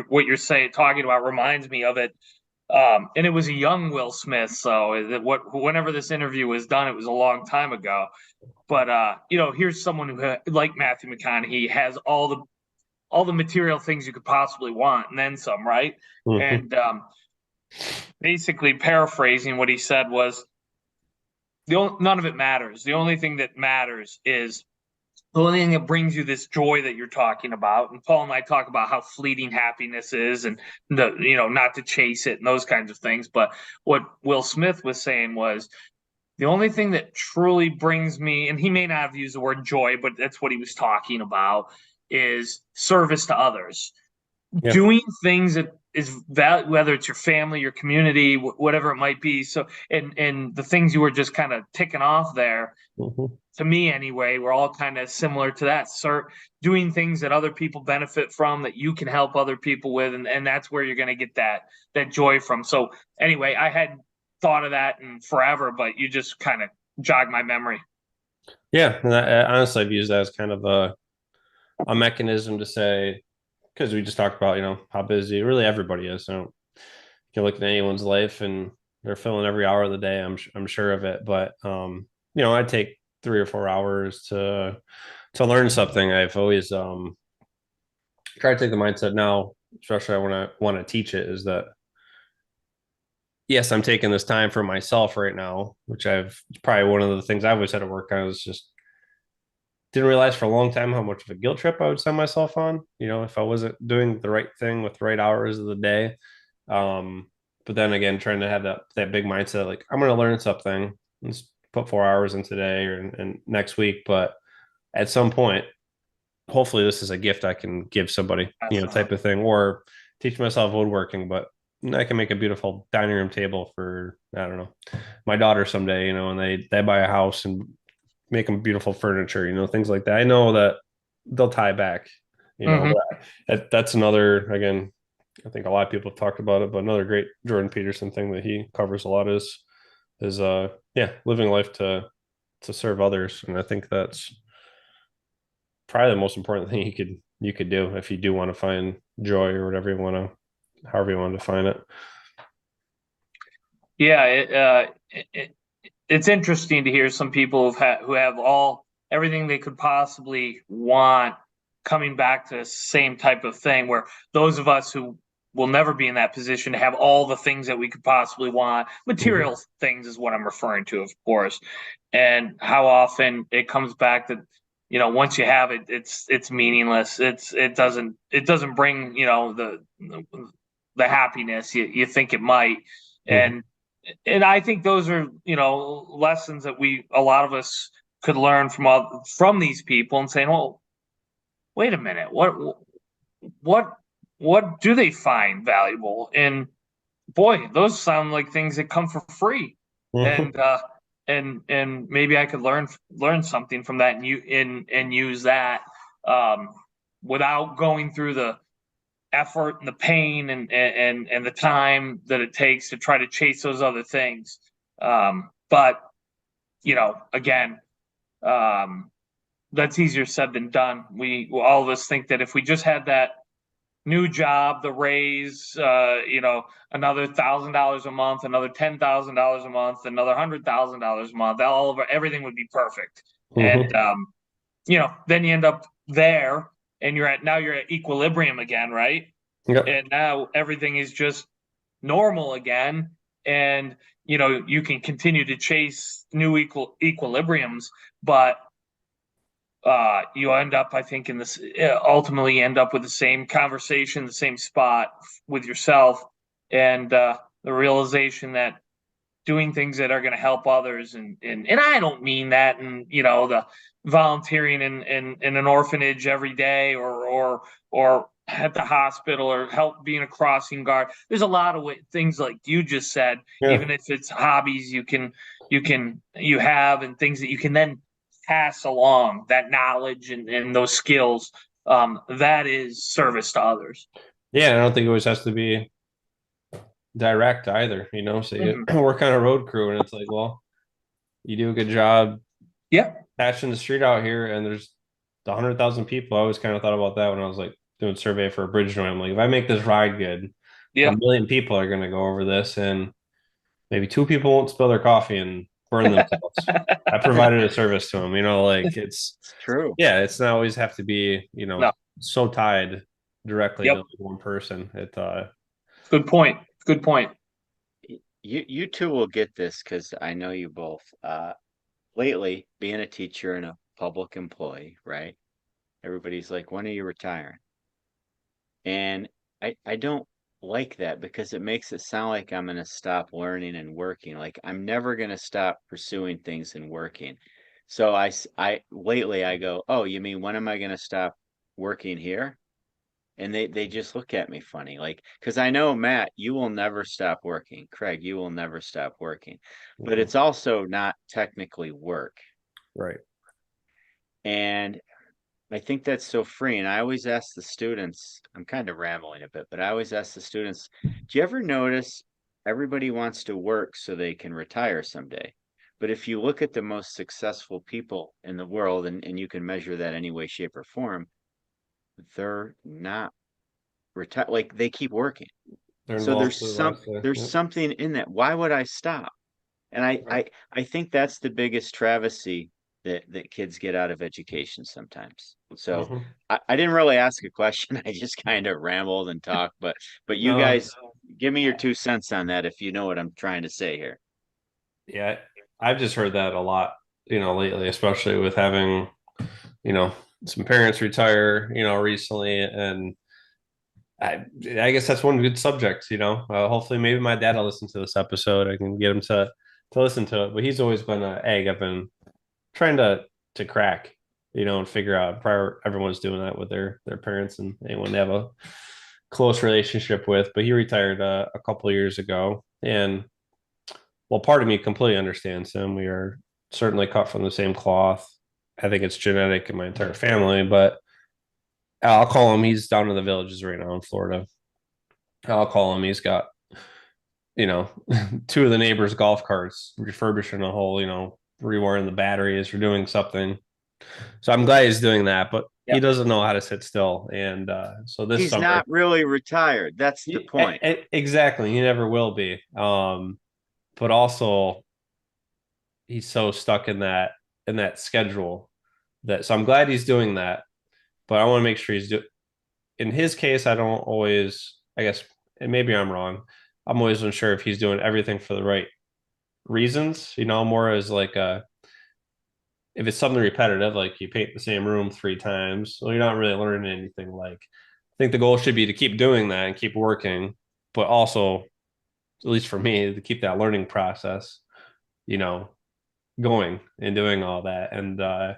S4: what you're talking about reminds me of it. And it was a young Will Smith. So whenever this interview was done, it was a long time ago. But here's someone who, like Matthew McConaughey, has all the material things you could possibly want, and then some, right? And basically paraphrasing what he said was, none of it matters. The only thing that matters is the only thing that brings you this joy that you're talking about. And Paul and I talk about how fleeting happiness is, and not to chase it and those kinds of things. But what Will Smith was saying was, the only thing that truly brings me, and he may not have used the word joy, but that's what he was talking about, is service to others. Yeah. Doing things that is whether it's your family, your community, whatever it might be. So, and the things you were just kind of ticking off there, to me anyway, we're all kind of similar to that. Doing things that other people benefit from, that you can help other people with, and that's where you're going to get that joy from. So anyway, I had thought of that and forever, but you just kind of jogged my memory.
S3: Yeah, and honestly, I've used that as kind of a mechanism to say, because we just talked about, how busy really everybody is. So you can look at anyone's life and they're filling every hour of the day. I'm sure of it. But, I take 3 or 4 hours to learn something. I've always tried to take the mindset now, especially when I want to teach it, is that yes, I'm taking this time for myself right now, which I've probably one of the things I've always had to work on is just didn't realize for a long time how much of a guilt trip I would send myself on, if I wasn't doing the right thing with the right hours of the day. Um, but then again, trying to have that big mindset, like I'm going to learn something, let's put 4 hours in today or and next week. But at some point, hopefully this is a gift I can give somebody, type of thing, or teach myself woodworking, but I can make a beautiful dining room table for, I don't know, my daughter someday, and they buy a house and make them beautiful furniture, things like that. I know that they'll tie back,
S4: Mhm.
S3: that's another, again, I think a lot of people have talked about it, but another great Jordan Peterson thing that he covers a lot is living life to serve others. And I think that's probably the most important thing you could do if you do want to find joy or whatever however you want to define it.
S4: Yeah, it's interesting to hear some people who have everything they could possibly want coming back to the same type of thing, where those of us who will never be in that position to have all the things that we could possibly want, material things is what I'm referring to, of course, and how often it comes back that once you have it, it's meaningless. It doesn't bring the happiness you think it might.
S3: Mm-hmm.
S4: And I think those are lessons that a lot of us could learn from these people, and saying, well, wait a minute, what what do they find valuable? And boy, those sound like things that come for free.
S3: Mm-hmm.
S4: And maybe I could learn something from that, and use that, um, without going through the effort and the pain and the time that it takes to try to chase those other things. But again, um, that's easier said than done. All of us think that if we just had that new job, the raise, another $1,000 a month, another $10,000 a month, another $100,000 a month, everything would be perfect. And
S3: Mm-hmm.
S4: then you end up there, and you're at equilibrium again, right?
S3: Yep.
S4: And now everything is just normal again, and you can continue to chase new equilibriums, but you end up, I think, ultimately end up with the same conversation, the same spot with yourself, and the realization that doing things that are going to help others, and I don't mean that, and the volunteering in an orphanage every day, or at the hospital, or help being a crossing guard. There's a lot of things like you just said,
S3: Yeah.
S4: even if it's hobbies you have, and things that you can then pass along, that knowledge and those skills, that is service to others.
S3: Yeah. I don't think it always has to be direct either, so you
S4: Mhm.
S3: work on a road crew and it's like, well, you do a good job
S4: Yeah.
S3: patching the street out here and there's 100,000 people. I always kind of thought about that when I was like doing survey for a bridge joint. I'm like, if I make this ride good, a
S4: Yeah.
S3: million people are going to go over this and maybe two people won't spill their coffee and burn themselves. I provided a service to them, like
S2: It's true.
S3: it's not always have to be,
S4: No.
S3: so tied directly to
S4: Yep.
S3: one person.
S4: Good point. Good point.
S2: You two will get this because I know you both. Lately, being a teacher and a public employee, right? Everybody's like, when are you retiring? And I don't like that because it makes it sound like I'm going to stop learning and working. Like I'm never going to stop pursuing things and working. So lately I go, oh, you mean when am I going to stop working here? And they just look at me funny, like, because I know, Matt, you will never stop working. Craig, you will never stop working. But
S3: Mhm.
S2: it's also not technically work.
S3: Right.
S2: And I think that's so free. And I always ask the students, I'm kind of rambling a bit, but I always ask the students, do you ever notice everybody wants to work so they can retire someday? But if you look at the most successful people in the world, and you can measure that any way, shape, or form, they're not retire, like they keep working.
S3: They're
S2: So
S3: involved to the last day.
S2: there's
S3: Yep.
S2: something in that. Why would I stop? And
S3: Right.
S2: I think that's the biggest travesty that kids get out of education sometimes. So
S3: Mhm.
S2: I didn't really ask a question. I just kind of rambled and talked, but you
S3: No,
S2: guys Give me your 2 cents on that if you know what I'm trying to say here.
S3: Yeah, I've just heard that a lot, lately, especially with having, you know, some parents retire, recently. And I guess that's one good subject, hopefully maybe my dad will listen to this episode. I can get him to listen to it, but he's always been an egg I've been trying to crack, and figure out. Prior, everyone's doing that with their parents and anyone they have a close relationship with. But he retired a couple of years ago, and well, part of me completely understands him. We are certainly cut from the same cloth. I think it's genetic in my entire family, but I'll call him. He's down in the villages right now in Florida. I'll call him. He's got, two of the neighbors' golf carts, refurbishing a whole, rewiring the batteries or doing something. So I'm glad he's doing that, but he doesn't know how to sit still. And so this
S2: He's
S3: summer,
S2: not really retired. That's the point.
S3: Exactly. He never will be. But also he's so stuck in that schedule so I'm glad he's doing that, but I want to make sure in his case. I don't always, I guess, and maybe I'm wrong. I'm always unsure if he's doing everything for the right reasons, more as like if it's something repetitive, like you paint the same room 3 times, well, you're not really learning anything. Like, I think the goal should be to keep doing that and keep working, but also, at least for me, to keep that learning process, going and doing all that. And I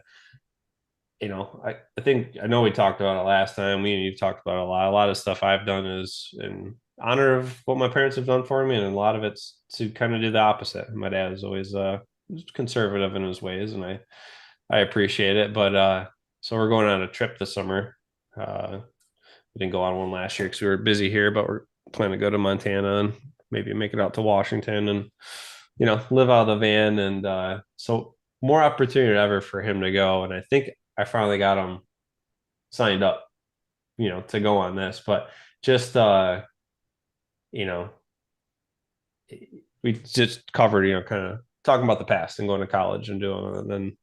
S3: think, I know we talked about it last time. We and you've talked about it a lot of stuff I've done is in honor of what my parents have done for me, and a lot of it's to kind of do the opposite. My dad is always conservative in his ways, and I appreciate it. But so we're going on a trip this summer. We didn't go on one last year because we were busy here, but we're planning to go to Montana and maybe make it out to Washington and live out of the van. And so more opportunity than ever for him to go. And I think I finally got him signed up, to go on this. But just we just covered, kind of talking about the past and going to college and doing it. And then,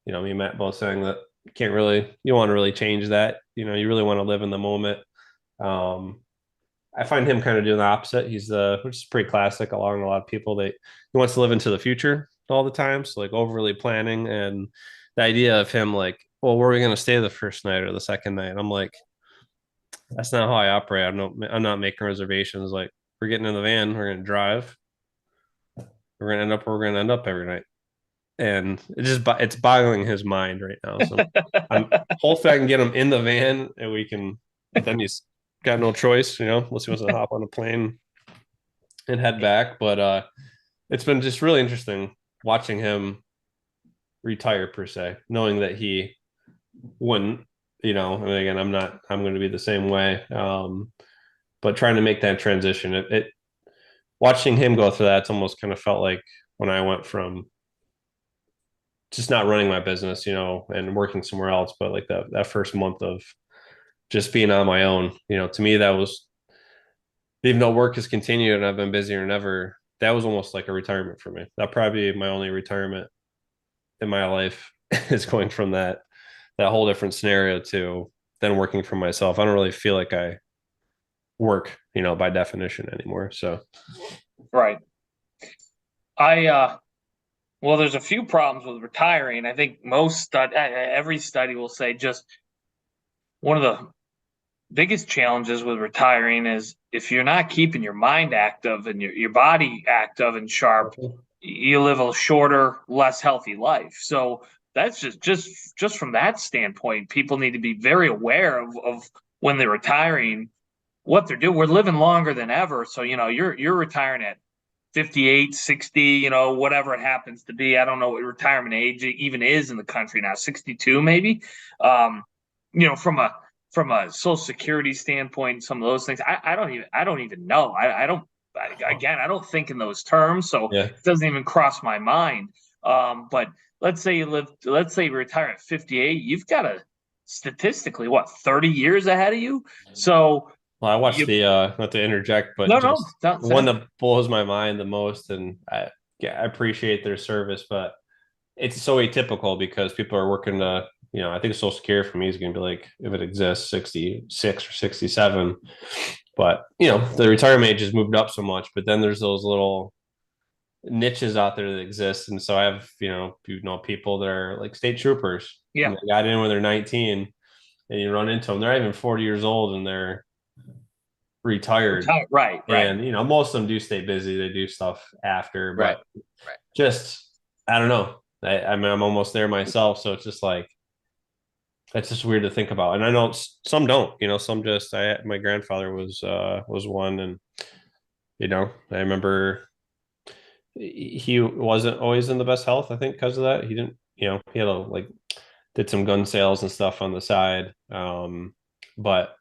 S3: me and Matt both saying that you don't want to really change that. You really want to live in the moment. I find him kind of doing the opposite. Which is pretty classic along a lot of people. He wants to live into the future all the time. So like overly planning, and the idea of him like, well, where are we going to stay the first night or the second night? I'm like, that's not how I operate. I'm not making reservations. Like, we're getting in the van, we're going to drive. We're going to end up where we're going to end up every night. And it's boggling his mind right now. So hopefully I can get him in the van and then he's got no choice, unless he wants to hop on a plane and head back. But it's been just really interesting watching him retire per se, knowing that he wouldn't, and again, I'm going to be the same way. But trying to make that transition, watching him go through that, it's almost kind of felt like when I went from just not running my business, and working somewhere else, but like that first month of just being on my own, to me, that was, even though work has continued and I've been busier than ever, that was almost like a retirement for me. That probably be my only retirement in my life is going from that whole different scenario to then working for myself. I don't really feel like I work, by definition anymore. So.
S4: Right. Well, there's a few problems with retiring. I think every study will say just one of the biggest challenges with retiring is if you're not keeping your mind active and your body active and sharp, you live a shorter, less healthy life. So that's just from that standpoint, people need to be very aware of when they're retiring, what they're doing. We're living longer than ever. So, you're retiring at 58, 60, whatever it happens to be. I don't know what retirement age even is in the country now, 62 maybe. From a Social Security standpoint, some of those things, I don't even know. I don't think in those terms, so It doesn't even cross my mind. But let's say you retire at 58, you've got statistically 30 years ahead of you. So
S3: well, I watched not to interject, but one that blows my mind the most, and I appreciate their service, but it's so atypical because people are working to, I think Social Security for me is going to be like, if it exists, 66 or 67. But the retirement age has moved up so much, but then there's those little niches out there that exist. And so I have, people that are like state troopers.
S4: Yeah.
S3: And they got in when they're 19, and you run into them. They're not even 40 years old and they're retired.
S4: Right.
S3: And, most of them do stay busy. They do stuff after, but
S2: Right.
S3: just, I don't know. I mean, I'm almost there myself. So it's just like, it's just weird to think about. And I know some don't, some just, my grandfather was one. And, I remember he wasn't always in the best health, I think, because of that. He didn't, he had did some gun sales and stuff on the side. But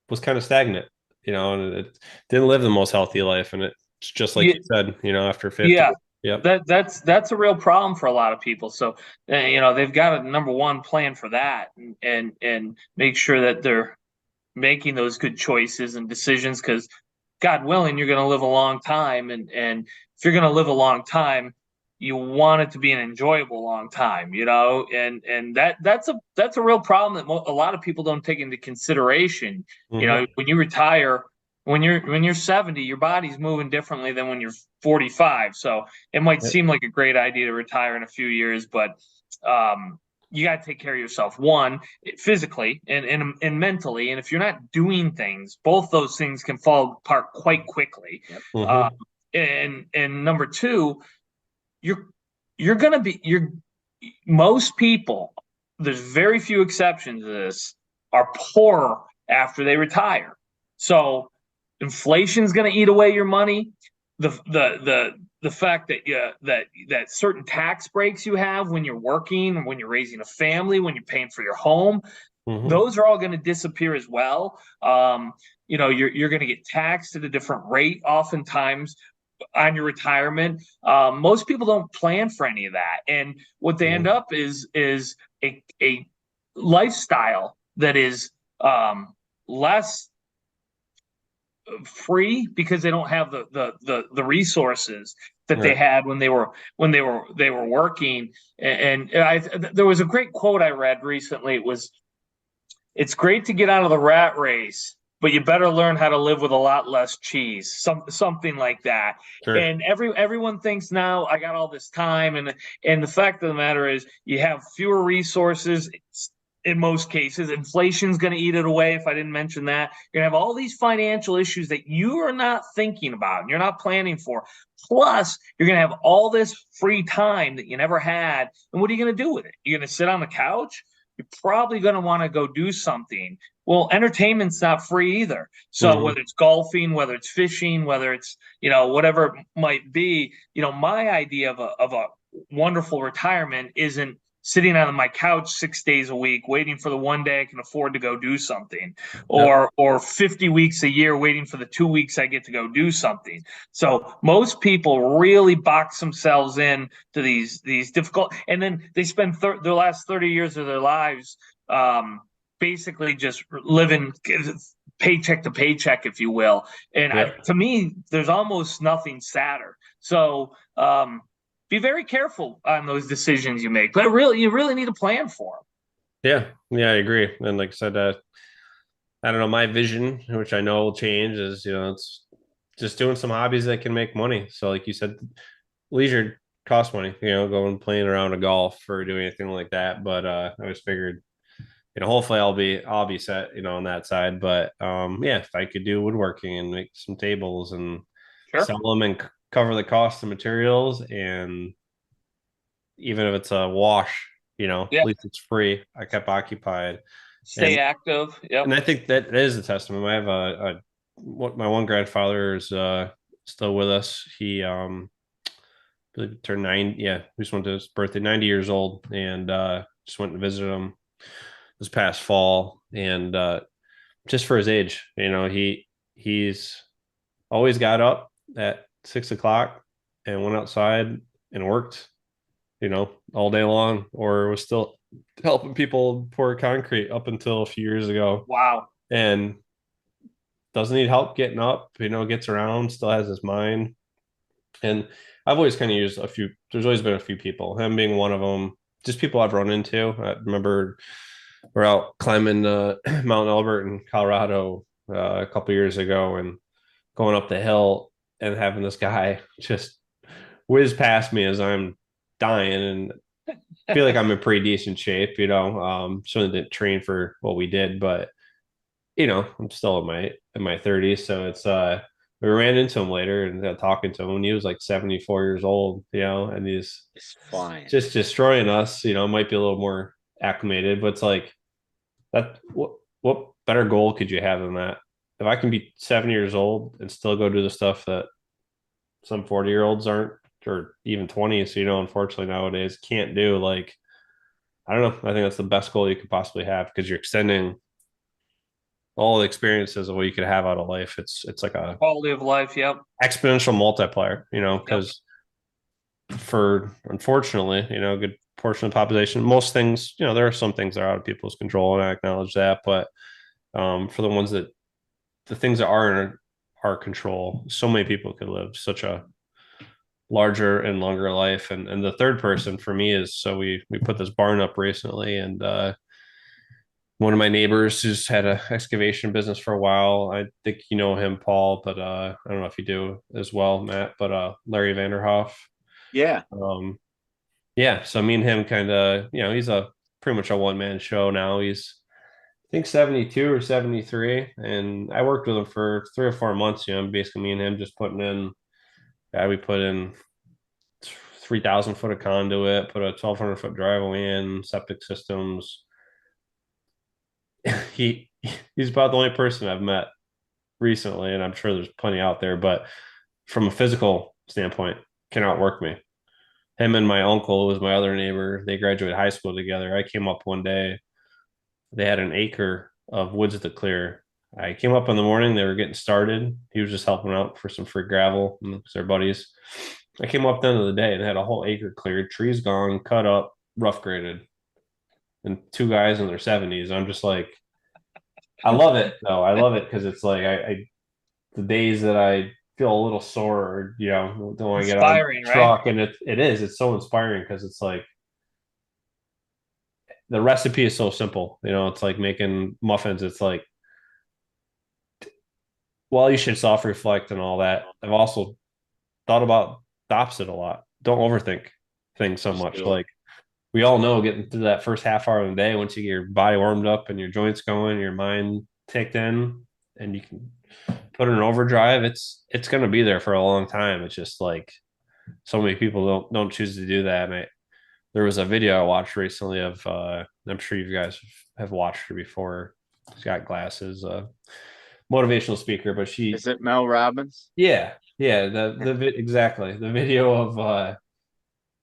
S3: was kind of stagnant, and it didn't live the most healthy life. And it's just like you said, after 50.
S4: Yeah.
S3: Yep.
S4: That's a real problem for a lot of people. So, they've got a number one plan for that, and make sure that they're making those good choices and decisions, because God willing, you're going to live a long time. And if you're going to live a long time, you want it to be an enjoyable long time, and that's a real problem that a lot of people don't take into consideration.
S3: Mm-hmm.
S4: When you retire, when you're 70, your body's moving differently than when you're 45. So it might seem like a great idea to retire in a few years, but you got to take care of yourself, one, physically and mentally. And if you're not doing things, both those things can fall apart quite quickly.
S2: Yep.
S3: Mm-hmm.
S4: And number two, most people, there's very few exceptions to this, are poor after they retire. So inflation's going to eat away your money. The fact that certain tax breaks you have when you're working, when you're raising a family, when you're paying for your home,
S3: Mm-hmm.
S4: those are all going to disappear as well. You're going to get taxed at a different rate oftentimes on your retirement. Most people don't plan for any of that, and what they end up is a lifestyle that is less free, because they don't have the resources that they had when they were working. And there was a great quote I read recently. It was, "It's great to get out of the rat race, but you better learn how to live with a lot less cheese." Something like that.
S3: Sure.
S4: And everyone thinks now, I got all this time, and the fact of the matter is, you have fewer resources. In most cases, inflation's going to eat it away. If I didn't mention that, you're going to have all these financial issues that you are not thinking about and you're not planning for. Plus, you're going to have all this free time that you never had. And what are you going to do with it? You're going to sit on the couch? You're probably going to want to go do something. Well, entertainment's not free either. So whether it's golfing, whether it's fishing, whether it's, whatever it might be, my idea of a wonderful retirement isn't sitting on my couch 6 days a week, waiting for the one day I can afford to go do something, or 50 weeks a year waiting for the 2 weeks I get to go do something. So most people really box themselves in to these difficult, and then they spend their last 30 years of their lives basically just living paycheck to paycheck, if you will. And to me, there's almost nothing sadder. So be very careful on those decisions you make, but you really need a plan for
S3: them. Yeah, I agree. And like I said, I don't know, my vision, which I know will change, is it's just doing some hobbies that can make money. So like you said, leisure costs money. Going playing around a golf or doing anything like that. But I always figured, hopefully I'll be set, on that side. But if I could do woodworking and make some tables and sell them and cover the cost of materials, and even if it's a wash, at least it's free. I kept occupied,
S4: stay active.
S3: And I think that is a testament. I have my one grandfather is still with us. He turned 9. We just went to his birthday, 90 years old, and just went and visited him this past fall. And just for his age, he's always got up at 6 o'clock and went outside and worked, all day long, or was still helping people pour concrete up until a few years ago.
S4: Wow.
S3: And doesn't need help getting up, gets around, still has his mind. And I've always kind of used there's always been a few people, him being one of them, just people I've run into. I remember we're out climbing Mount Albert in Colorado a couple years ago and going up the hill and having this guy just whiz past me as I'm dying, and I feel like I'm in pretty decent shape, you know. Certainly didn't train for what we did, but you know, I'm still in my 30s, so it's we ran into him later and talking to him, and he was like 74 years old, you know, and he's
S2: It's flying.
S3: just destroying us, you know. Might be a little more acclimated, but it's like that. What better goal could you have than that? If I can be 70 years old and still go do the stuff that some 40-year-olds aren't, or even 20s, you know, unfortunately nowadays can't do, like, I don't know. I think that's the best goal you could possibly have, because you're extending all the experiences of what you could have out of life. It's like a
S4: Quality of life. Yep.
S3: exponential multiplier, you know,
S4: Yep.
S3: because for, unfortunately, you know, a good portion of the population, most things, you know, there are some things that are out of people's control, and I acknowledge that, but for the ones that, the things that are in our control, so many people could live such a larger and longer life. And the third person for me is, so we put this barn up recently, and one of my neighbors who's had an excavation business for a while, I think you know him, Paul, but I don't know if you do as well, Matt, but Larry Vanderhoff.
S2: Yeah.
S3: Yeah, so me and him kind of, you know, he's a pretty much a one-man show now. He's, I think, 72 or 73, and I worked with him for 3 or 4 months. You know, basically me and him just putting in, yeah, we put in 3,000 foot of conduit, put a 1,200 foot driveway in, septic systems. he he's about the only person I've met recently, and I'm sure there's plenty out there, but from a physical standpoint, can outwork me. Him and my uncle was my other neighbor. They graduated high school together. I came up one day. They had an acre of woods to clear. I came up in the morning. They were getting started. He was just helping out for some free gravel with their buddies. I came up at the end of the day and had a whole acre cleared, trees gone, cut up, rough graded, and two guys in their 70s. I'm just like, I love it though. I love it because it's like I the days that I feel a little sore, or you know, don't want to get on
S4: Inspiring,
S3: a
S4: right?
S3: truck, and it's so inspiring, because it's like the recipe is so simple. You know, it's like making muffins. It's like, well, you should self-reflect and all that. I've also thought about the opposite a lot. Don't overthink things so
S2: Just
S3: much.
S2: do it.
S3: Like, we all know, getting through that first half hour of the day, once you get your body warmed up and your joints going, your mind ticked in, and you can put it in overdrive, it's going to be there for a long time. It's just like so many people don't choose to do that. And there was a video I watched recently of I'm sure you guys have watched her before. She's got glasses, motivational speaker, but
S2: Is it Mel Robbins?
S3: yeah, exactly, the video of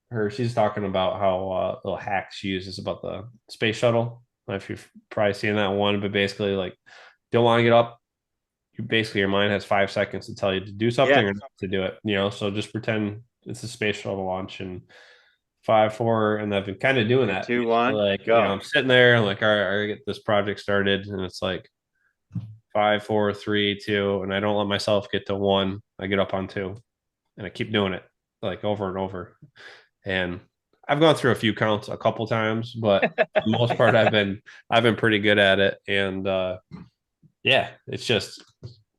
S3: her. She's talking about how little hacks she uses about the space shuttle. I don't know if you've probably seen that one, but basically, like, don't want to get up. You basically, your mind has 5 seconds to tell you to do something or not to do it. You know, so just pretend it's a space shuttle launch, and 5, 4, and I've been kind of doing that.
S2: 2, 1,
S3: like,
S2: go.
S3: you know, I'm sitting there, I'm like, all right, I get this project started, and it's like 5, 4, 3, 2, and I don't let myself get to 1. I get up on 2, and I keep doing it like over and over. And I've gone through a few counts a couple times, but for the most part, I've been pretty good at it. And yeah, it's just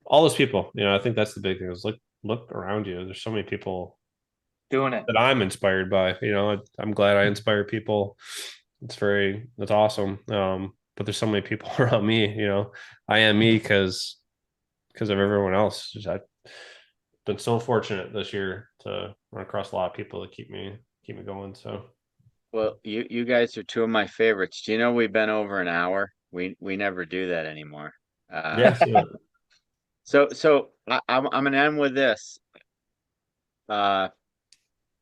S3: all those people. You know, I think that's the big thing is look around you. There's so many people
S4: Doing it.
S3: that I'm inspired by. You know, I'm glad I inspire people. That's awesome. But there's so many people around me. You know, I am me because of everyone else. I've been so fortunate this year to run across a lot of people that keep me going. So,
S2: Well, you guys are two of my favorites. Do you know we've been over an hour? We never do that anymore.
S3: yeah.
S2: So I'm gonna end with this.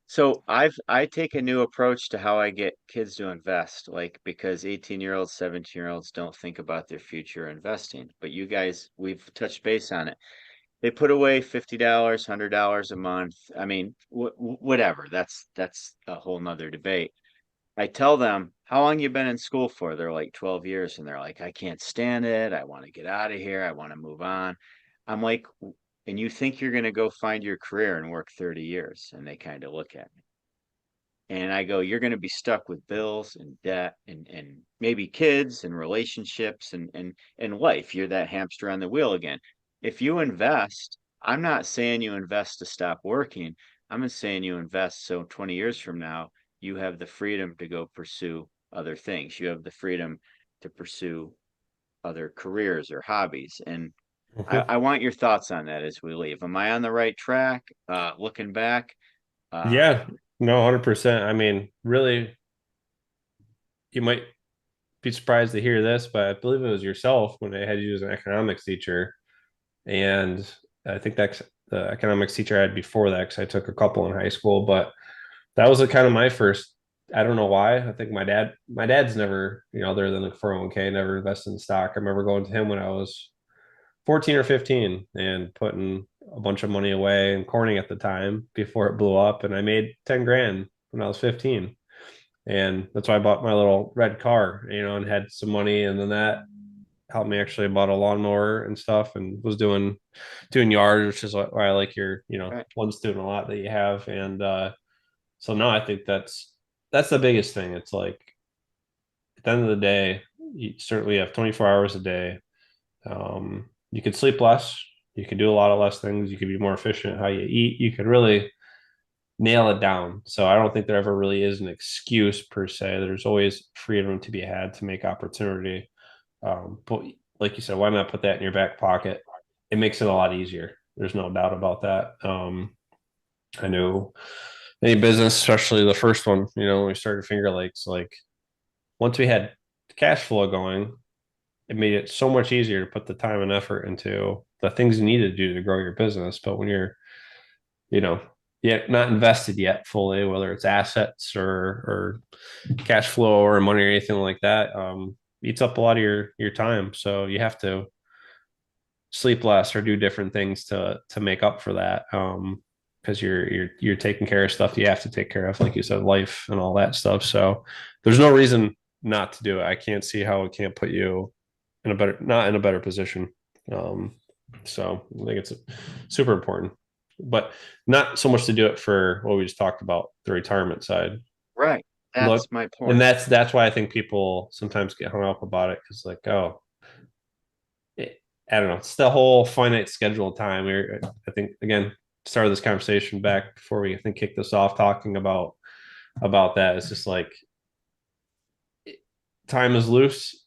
S2: So I take a new approach to how I get kids to invest, like, because 18-year-olds, 17-year-olds don't think about their future investing. But you guys, we've touched base on it. They put away $50, $100 a month. I mean, whatever. That's a whole nother debate. I tell them, how long you been in school for? They're like 12 years, and they're like, I can't stand it. I want to get out of here. I want to move on. I'm like, and you think you're going to go find your career and work 30 years? And they kind of look at me. And I go, you're going to be stuck with bills and debt and maybe kids and relationships and life. You're that hamster on the wheel again. If you invest, I'm not saying you invest to stop working. I'm just saying you invest so 20 years from now, you have the freedom to go pursue other things. You have the freedom to pursue other careers or hobbies. And I want your thoughts on that as we leave. Am I on the right track? Looking back,
S3: Yeah, no, 100%. I mean, really, you might be surprised to hear this, but I believe it was yourself when I had you as an economics teacher. And I think that's the economics teacher I had before that, because I took a couple in high school, but that was a kind of my first. I don't know why. I think my dad's never, other than the 401k, never invested in stock. I remember going to him when I was 14 or 15 and putting a bunch of money away in Corning at the time before it blew up. And I made 10 grand when I was 15. And that's why I bought my little red car, and had some money. And then that helped me actually bought a lawnmower and stuff, and was doing yard, which is why I like your,
S2: right.
S3: one student a lot that you have. And so no, I think that's the biggest thing. It's like at the end of the day, you certainly have 24 hours a day. You could sleep less. You could do a lot of less things. You could be more efficient how you eat. You could really nail it down. So I don't think there ever really is an excuse per se. There's always freedom to be had to make opportunity. But like you said, why not put that in your back pocket? It makes it a lot easier. There's no doubt about that. I know any business, especially the first one, when we started Finger Lakes, like once we had cash flow going, it made it so much easier to put the time and effort into the things you need to do to grow your business. But when you're, yet not invested yet fully, whether it's assets or cash flow or money or anything like that, eats up a lot of your time. So you have to sleep less or do different things to make up for that. Because you're taking care of stuff you have to take care of, like you said, life and all that stuff. So there's no reason not to do it. I can't see how it can't put you not in a better position. So I think it's super important, but not so much to do it for what we just talked about, the retirement side.
S2: Right. That's my point.
S3: And that's why I think people sometimes get hung up about it, because like, oh, I don't know, it's the whole finite schedule time. I think again, started this conversation back before we, I think, kicked this off, talking about that. It's just like time is loose,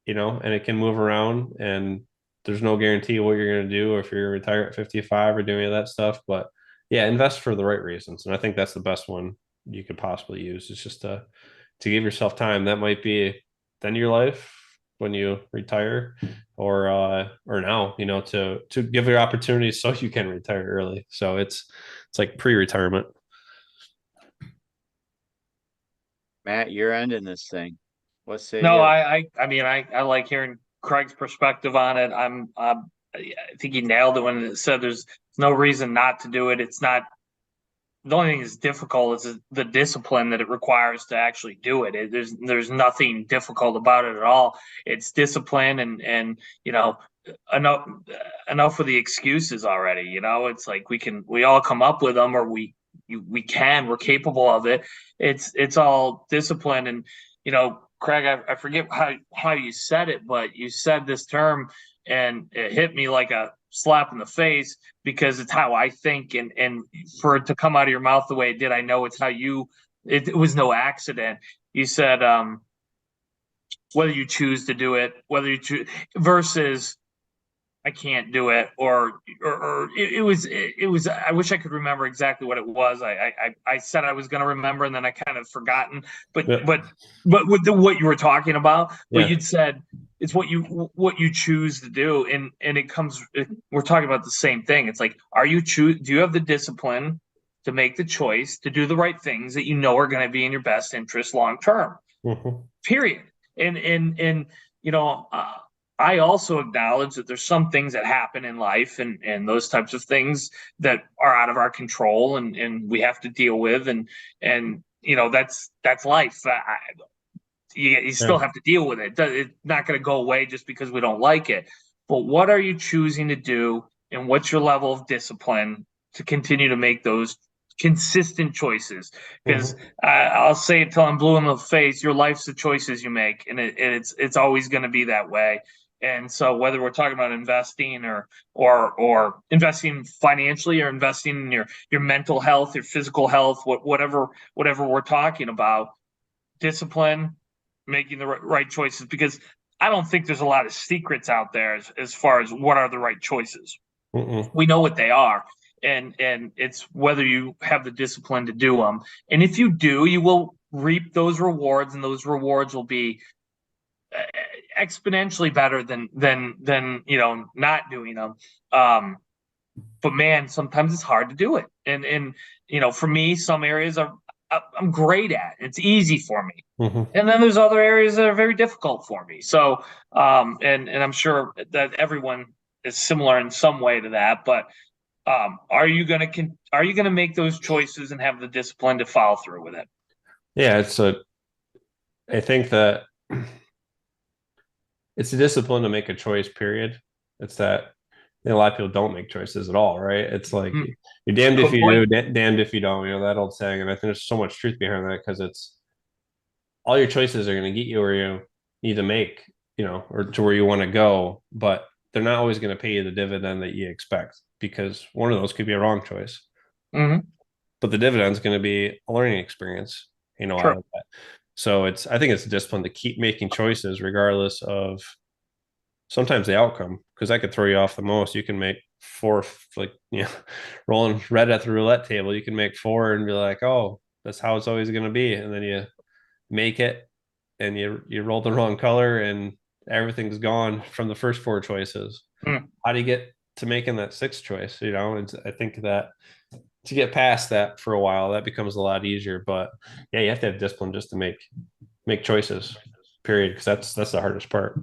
S3: and it can move around, and there's no guarantee what you're going to do, or if you're retired at 55 or doing that stuff. But yeah, invest for the right reasons. And I think that's the best one you could possibly use. It's just to give yourself time. That might be the end of your life when you retire, or now, to give your opportunities so you can retire early. So it's like pre-retirement.
S2: Matt, you're ending this thing. What say
S4: No,
S2: you?
S4: I mean, I like hearing Craig's perspective on it. I think he nailed it when it said there's no reason not to do it. It's not, the only thing that's difficult is the discipline that it requires to actually do it. There's nothing difficult about it at all. It's discipline and enough of the excuses already. It's like we all come up with them, or we're capable of it. It's all discipline. And Craig, I forget how you said it, but you said this term and it hit me like a slap in the face, because it's how I think, and for it to come out of your mouth the way it did, I know it's how it was no accident. You said whether you choose to do it, whether you choose versus I can't do it, or it was I wish I could remember exactly what it was. I said I was going to remember, and then I kind of forgotten. But
S3: Yeah.
S4: but with what you were talking about, but
S3: Yeah.
S4: you'd said it's what you choose to do, and we're talking about the same thing. It's like, do you have the discipline to make the choice to do the right things that are going to be in your best interest long term?
S3: Mhm.
S4: Period. And I also acknowledge that there's some things that happen in life and those types of things that are out of our control and we have to deal with, and that's life. You still have to deal with it. It's not going to go away just because we don't like it. But what are you choosing to do, and what's your level of discipline to continue to make those consistent choices, because I'll say it till I'm blue in the face. Your life's the choices you make, and it's always going to be that way. And so whether we're talking about investing or investing financially or investing in your mental health, your physical health, whatever we're talking about, discipline, making the right choices, because I don't think there's a lot of secrets out there as far as what are the right choices. We know what they are, and it's whether you have the discipline to do them. And if you do, you will reap those rewards, and those rewards will be exponentially better than not doing them. But man, sometimes it's hard to do it, and for me, some areas I'm great at. It's easy for me. And then there's other areas that are very difficult for me. So, and I'm sure that everyone is similar in some way to that. But are you gonna make those choices and have the discipline to follow through with it?
S3: Yeah, I think that it's a discipline to make a choice, period. It's that a lot of people don't make choices at all, right? It's like you're damned if you do, damned if you don't, that old saying. And I think there's so much truth behind that, because it's all your choices are going to get you where you need to make, or to where you want to go, but they're not always going to pay you the dividend that you expect, because one of those could be a wrong choice. But the dividend is going to be a learning experience, out of that. So I think it's a discipline to keep making choices regardless of sometimes the outcome, because that could throw you off the most. You can make 4, rolling red at the roulette table. You can make 4 and be like, oh, that's how it's always going to be. And then you make it and you roll the wrong color and everything's gone from the first 4 choices. How do you get to making that 6th choice? And I think that to get past that for a while, that becomes a lot easier. But yeah, you have to have discipline just to make choices, period, because that's the hardest part.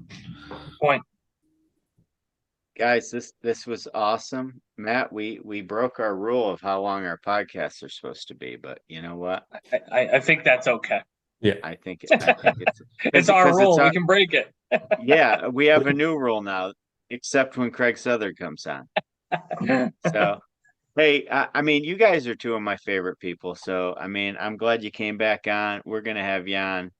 S4: Point.
S2: Guys, this was awesome. Matt, we broke our rule of how long our podcasts are supposed to be, but you know what?
S4: I think that's okay.
S3: Yeah,
S2: I think it's
S4: it's our rule. We can break it.
S2: Yeah, we have a new rule now, except when Craig Southard comes on. So, hey, I mean, you guys are 2 of my favorite people. So, I mean, I'm glad you came back on. We're gonna have you on a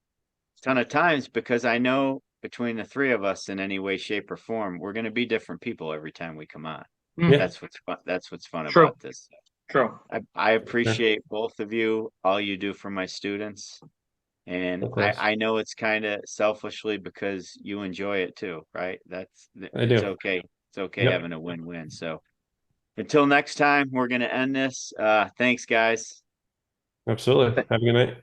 S2: ton of times, because I know between the 3 of us, in any way, shape, or form, we're going to be different people every time we come on. That's what's fun. That's what's fun about this.
S4: True.
S2: I appreciate both of you, all you do for my students, and I know it's kind of selfishly because you enjoy it too, right? It's okay. It's okay having a win-win. So until next time, we're going to end this. Thanks, guys.
S3: Absolutely. Have a good night.